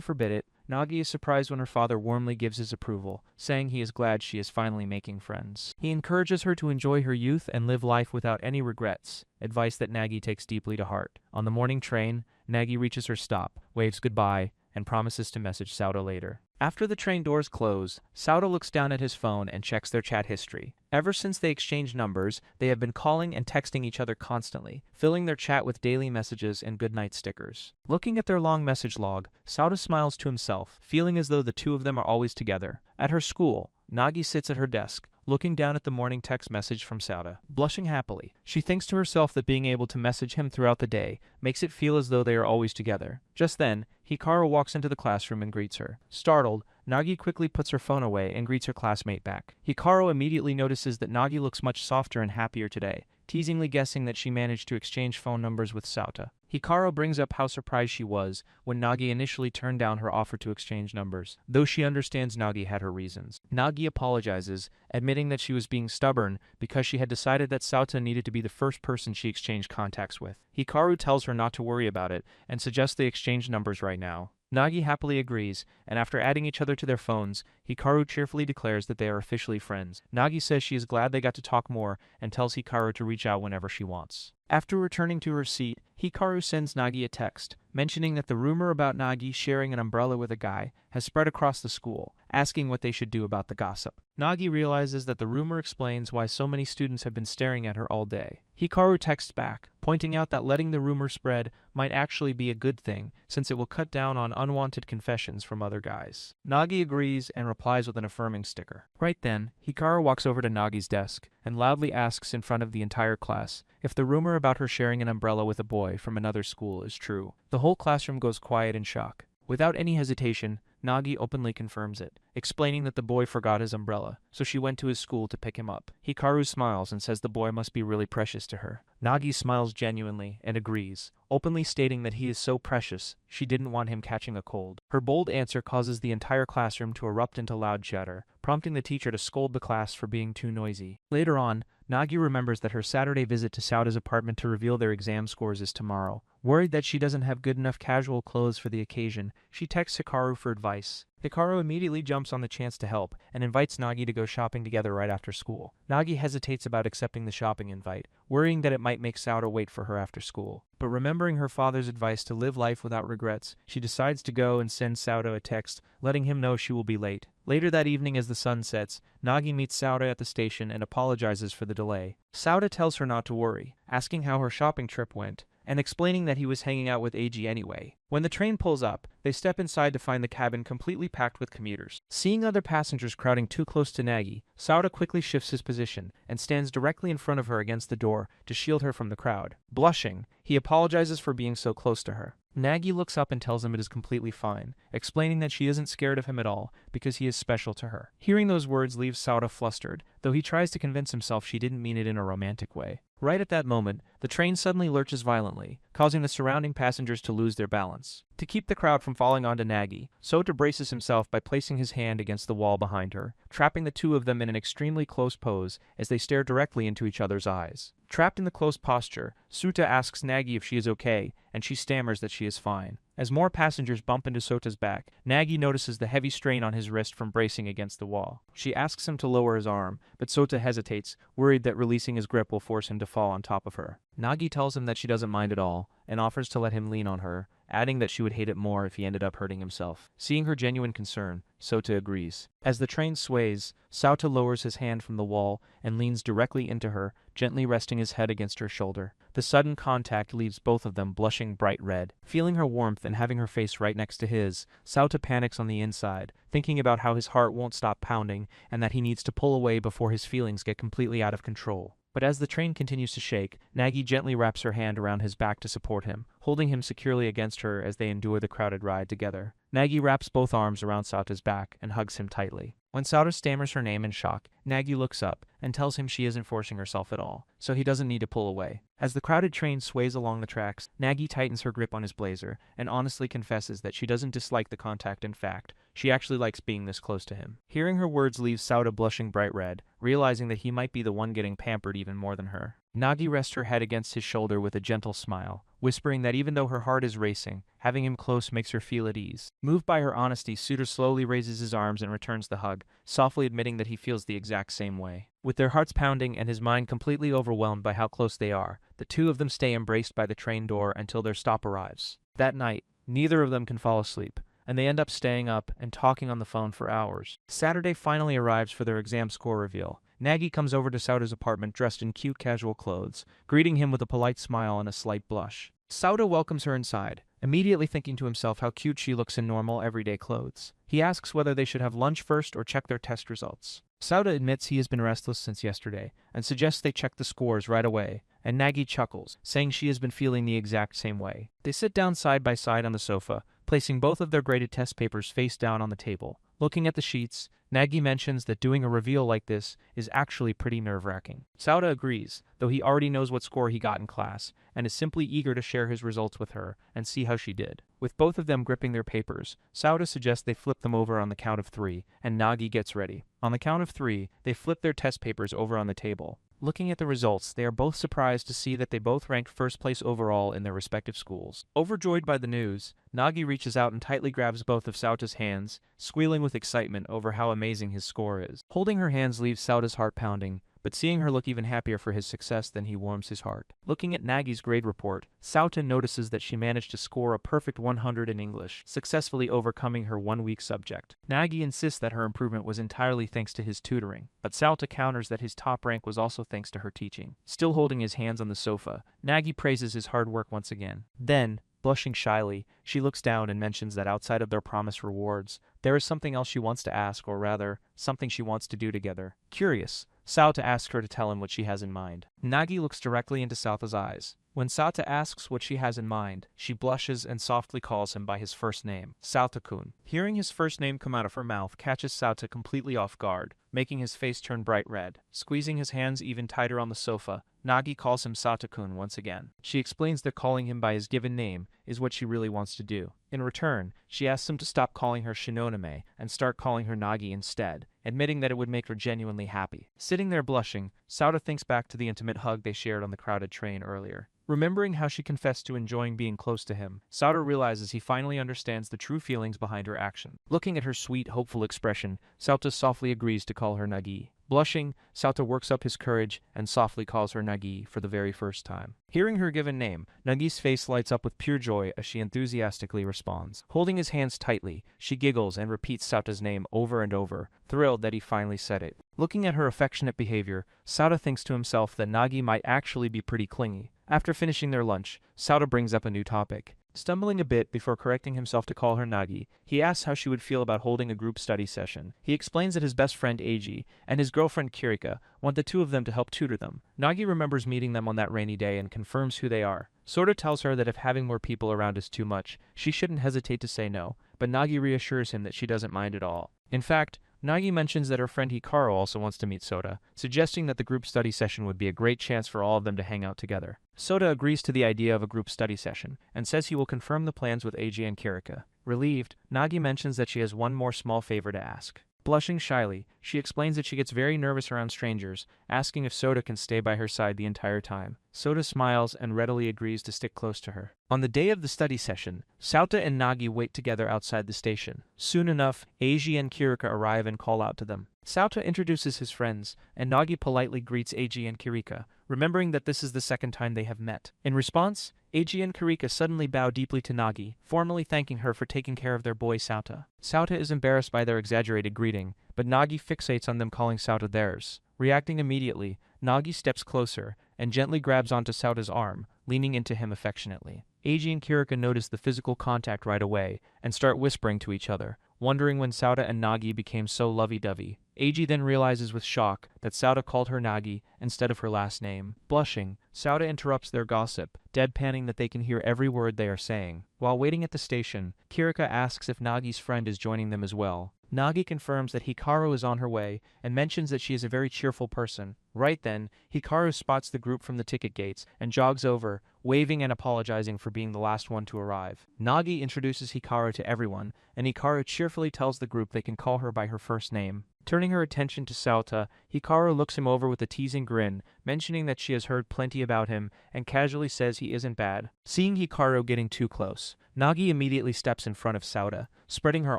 [SPEAKER 1] forbid it, Nagi is surprised when her father warmly gives his approval, saying he is glad she is finally making friends. He encourages her to enjoy her youth and live life without any regrets, advice that Nagi takes deeply to heart. On the morning train, Nagi reaches her stop, waves goodbye, and promises to message Sauta later. After the train doors close, Sauta looks down at his phone and checks their chat history. Ever since they exchanged numbers, they have been calling and texting each other constantly, filling their chat with daily messages and goodnight stickers. Looking at their long message log, Sauta smiles to himself, feeling as though the two of them are always together. At her school, Nagi sits at her desk, looking down at the morning text message from Sauta. Blushing happily, she thinks to herself that being able to message him throughout the day makes it feel as though they are always together. Just then, Hikaru walks into the classroom and greets her. Startled, Nagi quickly puts her phone away and greets her classmate back. Hikaru immediately notices that Nagi looks much softer and happier today, teasingly guessing that she managed to exchange phone numbers with Sauta. Hikaru brings up how surprised she was when Nagi initially turned down her offer to exchange numbers, though she understands Nagi had her reasons. Nagi apologizes, admitting that she was being stubborn because she had decided that Sauta needed to be the first person she exchanged contacts with. Hikaru tells her not to worry about it and suggests they exchange numbers right now. Nagi happily agrees, and after adding each other to their phones, Hikaru cheerfully declares that they are officially friends. Nagi says she is glad they got to talk more and tells Hikaru to reach out whenever she wants. After returning to her seat, Hikaru sends Nagi a text, mentioning that the rumor about Nagi sharing an umbrella with a guy has spread across the school, asking what they should do about the gossip. Nagi realizes that the rumor explains why so many students have been staring at her all day. Hikaru texts back, pointing out that letting the rumor spread might actually be a good thing, since it will cut down on unwanted confessions from other guys. Nagi agrees and replies with an affirming sticker. Right then, Hikaru walks over to Nagi's desk and loudly asks in front of the entire class if the rumor about her sharing an umbrella with a boy from another school is true. The whole classroom goes quiet in shock. Without any hesitation, Nagi openly confirms it, explaining that the boy forgot his umbrella, so she went to his school to pick him up. Hikaru smiles and says the boy must be really precious to her. Nagi smiles genuinely and agrees, openly stating that he is so precious she didn't want him catching a cold. Her bold answer causes the entire classroom to erupt into loud chatter, prompting the teacher to scold the class for being too noisy. Later on, Nagi remembers that her Saturday visit to Sauta's apartment to reveal their exam scores is tomorrow. Worried that she doesn't have good enough casual clothes for the occasion, she texts Hikaru for advice. Hikaru immediately jumps on the chance to help and invites Nagi to go shopping together right after school. Nagi hesitates about accepting the shopping invite, worrying that it might make Sauta wait for her after school. But remembering her father's advice to live life without regrets, she decides to go and send Sauta a text, letting him know she will be late. Later that evening as the sun sets, Nagi meets Sauta at the station and apologizes for the delay. Sauta tells her not to worry, asking how her shopping trip went, and explaining that he was hanging out with AG anyway. When the train pulls up, they step inside to find the cabin completely packed with commuters. Seeing other passengers crowding too close to Nagi, Sauta quickly shifts his position and stands directly in front of her against the door to shield her from the crowd. Blushing, he apologizes for being so close to her. Nagi looks up and tells him it is completely fine, explaining that she isn't scared of him at all because he is special to her. Hearing those words leaves Sauta flustered, though he tries to convince himself she didn't mean it in a romantic way. Right at that moment, the train suddenly lurches violently, causing the surrounding passengers to lose their balance. To keep the crowd from falling onto Nagi, Sauta braces himself by placing his hand against the wall behind her, trapping the two of them in an extremely close pose as they stare directly into each other's eyes. Trapped in the close posture, Suta asks Nagi if she is okay, and she stammers that she is fine. As more passengers bump into Sota's back, Nagi notices the heavy strain on his wrist from bracing against the wall. She asks him to lower his arm, but Sota hesitates, worried that releasing his grip will force him to fall on top of her. Nagi tells him that she doesn't mind at all, and offers to let him lean on her, adding that she would hate it more if he ended up hurting himself. Seeing her genuine concern, Sota agrees. As the train sways, Sota lowers his hand from the wall and leans directly into her, gently resting his head against her shoulder. The sudden contact leaves both of them blushing bright red. Feeling her warmth and having her face right next to his, Sota panics on the inside, thinking about how his heart won't stop pounding and that he needs to pull away before his feelings get completely out of control. But as the train continues to shake, Nagi gently wraps her hand around his back to support him, holding him securely against her as they endure the crowded ride together. Nagi wraps both arms around Sota's back and hugs him tightly. When Sota stammers her name in shock, Nagi looks up and tells him she isn't forcing herself at all, so he doesn't need to pull away. As the crowded train sways along the tracks, Nagi tightens her grip on his blazer and honestly confesses that she doesn't dislike the contact. In fact, she actually likes being this close to him. Hearing her words leaves Sota blushing bright red, realizing that he might be the one getting pampered even more than her. Nagi rests her head against his shoulder with a gentle smile, whispering that even though her heart is racing, having him close makes her feel at ease. Moved by her honesty, Suitor slowly raises his arms and returns the hug, softly admitting that he feels the exact same way. With their hearts pounding and his mind completely overwhelmed by how close they are, the two of them stay embraced by the train door until their stop arrives. That night, neither of them can fall asleep, and they end up staying up and talking on the phone for hours. Saturday finally arrives for their exam score reveal. Nagi comes over to Sota's apartment dressed in cute casual clothes, greeting him with a polite smile and a slight blush. Sota welcomes her inside, immediately thinking to himself how cute she looks in normal everyday clothes. He asks whether they should have lunch first or check their test results. Sota admits he has been restless since yesterday, and suggests they check the scores right away, and Nagi chuckles, saying she has been feeling the exact same way. They sit down side by side on the sofa, placing both of their graded test papers face down on the table. Looking at the sheets, Nagi mentions that doing a reveal like this is actually pretty nerve-wracking. Sota agrees, though he already knows what score he got in class, and is simply eager to share his results with her and see how she did. With both of them gripping their papers, Sota suggests they flip them over on the count of 3, and Nagi gets ready. On the count of 3, they flip their test papers over on the table. Looking at the results, they are both surprised to see that they both ranked first place overall in their respective schools. Overjoyed by the news, Nagi reaches out and tightly grabs both of Sota's hands, squealing with excitement over how amazing his score is. Holding her hands leaves Sota's heart pounding, but seeing her look even happier for his success, then he warms his heart. Looking at Nagi's grade report, Sota notices that she managed to score a perfect 100 in English, successfully overcoming her one-week subject. Nagi insists that her improvement was entirely thanks to his tutoring, but Sota counters that his top rank was also thanks to her teaching. Still holding his hands on the sofa, Nagi praises his hard work once again. Then, blushing shyly, she looks down and mentions that outside of their promised rewards, there is something else she wants to ask, or rather, something she wants to do together. Curious, Sota asks her to tell him what she has in mind. Nagi looks directly into Sota's eyes. When Sota asks what she has in mind, she blushes and softly calls him by his first name, Sota-kun. Hearing his first name come out of her mouth catches Sota completely off guard, making his face turn bright red. Squeezing his hands even tighter on the sofa, Nagi calls him Sota-kun once again. She explains that calling him by his given name is what she really wants to do. In return, she asks him to stop calling her Shinonome and start calling her Nagi instead, admitting that it would make her genuinely happy. Sitting there blushing, Sota thinks back to the intimate hug they shared on the crowded train earlier. Remembering how she confessed to enjoying being close to him, Sota realizes he finally understands the true feelings behind her action. Looking at her sweet, hopeful expression, Sota softly agrees to call her Nagi. Blushing, Sota works up his courage and softly calls her Nagi for the very first time. Hearing her given name, Nagi's face lights up with pure joy as she enthusiastically responds. Holding his hands tightly, she giggles and repeats Sota's name over and over, thrilled that he finally said it. Looking at her affectionate behavior, Sota thinks to himself that Nagi might actually be pretty clingy. After finishing their lunch, Sota brings up a new topic. Stumbling a bit before correcting himself to call her Nagi, he asks how she would feel about holding a group study session. He explains that his best friend Eiji and his girlfriend Kirika want the two of them to help tutor them. Nagi remembers meeting them on that rainy day and confirms who they are. Sota tells her that if having more people around is too much, she shouldn't hesitate to say no, but Nagi reassures him that she doesn't mind at all. In fact, Nagi mentions that her friend Hikaru also wants to meet Sota, suggesting that the group study session would be a great chance for all of them to hang out together. Sota agrees to the idea of a group study session, and says he will confirm the plans with Eiji and Kirika. Relieved, Nagi mentions that she has one more small favor to ask. Blushing shyly, she explains that she gets very nervous around strangers, asking if Sota can stay by her side the entire time. Sota smiles and readily agrees to stick close to her. On the day of the study session, Sauta and Nagi wait together outside the station. Soon enough, Eiji and Kirika arrive and call out to them. Sauta introduces his friends, and Nagi politely greets Eiji and Kirika, remembering that this is the second time they have met. In response, Eiji and Kirika suddenly bow deeply to Nagi, formally thanking her for taking care of their boy Sauta. Sauta is embarrassed by their exaggerated greeting, but Nagi fixates on them calling Sauta theirs. Reacting immediately, Nagi steps closer and gently grabs onto Sauta's arm, leaning into him affectionately. Eiji and Kirika notice the physical contact right away and start whispering to each other, wondering when Sauta and Nagi became so lovey-dovey. Eiji then realizes with shock that Sauta called her Nagi instead of her last name. Blushing, Sauta interrupts their gossip, deadpanning that they can hear every word they are saying. While waiting at the station, Kirika asks if Nagi's friend is joining them as well. Nagi confirms that Hikaru is on her way and mentions that she is a very cheerful person. Right then, Hikaru spots the group from the ticket gates and jogs over, waving and apologizing for being the last one to arrive. Nagi introduces Hikaru to everyone, and Hikaru cheerfully tells the group they can call her by her first name. Turning her attention to Sauta, Hikaru looks him over with a teasing grin, mentioning that she has heard plenty about him and casually says he isn't bad. Seeing Hikaru getting too close, Nagi immediately steps in front of Sauta, spreading her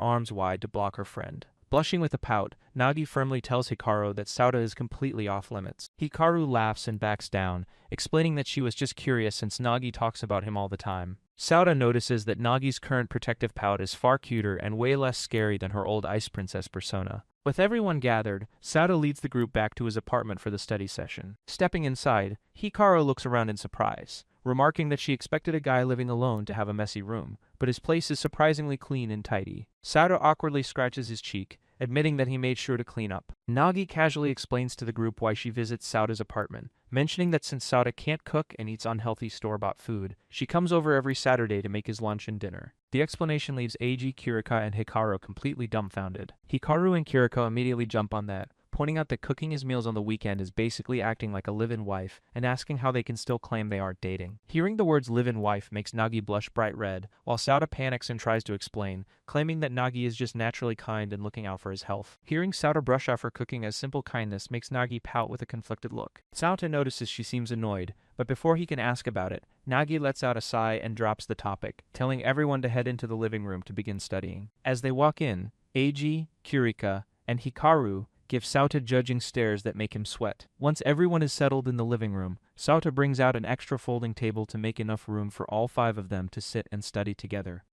[SPEAKER 1] arms wide to block her friend. Blushing with a pout, Nagi firmly tells Hikaru that Sauta is completely off limits. Hikaru laughs and backs down, explaining that she was just curious since Nagi talks about him all the time. Sauta notices that Nagi's current protective pout is far cuter and way less scary than her old ice princess persona. With everyone gathered, Sauta leads the group back to his apartment for the study session. Stepping inside, Hikaru looks around in surprise, remarking that she expected a guy living alone to have a messy room, but his place is surprisingly clean and tidy. Sauta awkwardly scratches his cheek, admitting that he made sure to clean up. Nagi casually explains to the group why she visits Sauta's apartment, mentioning that since Sauta can't cook and eats unhealthy store-bought food, she comes over every Saturday to make his lunch and dinner. The explanation leaves Eiji, Kirika, and Hikaru completely dumbfounded. Hikaru and Kirika immediately jump on that, pointing out that cooking his meals on the weekend is basically acting like a live-in wife and asking how they can still claim they aren't dating. Hearing the words live-in wife makes Nagi blush bright red, while Sauta panics and tries to explain, claiming that Nagi is just naturally kind and looking out for his health. Hearing Sauta brush off her cooking as simple kindness makes Nagi pout with a conflicted look. Sauta notices she seems annoyed, but before he can ask about it, Nagi lets out a sigh and drops the topic, telling everyone to head into the living room to begin studying. As they walk in, Eiji, Kirika, and Hikaru give Sauta judging stares that make him sweat. Once everyone is settled in the living room, Sauta brings out an extra folding table to make enough room for all 5 of them to sit and study together.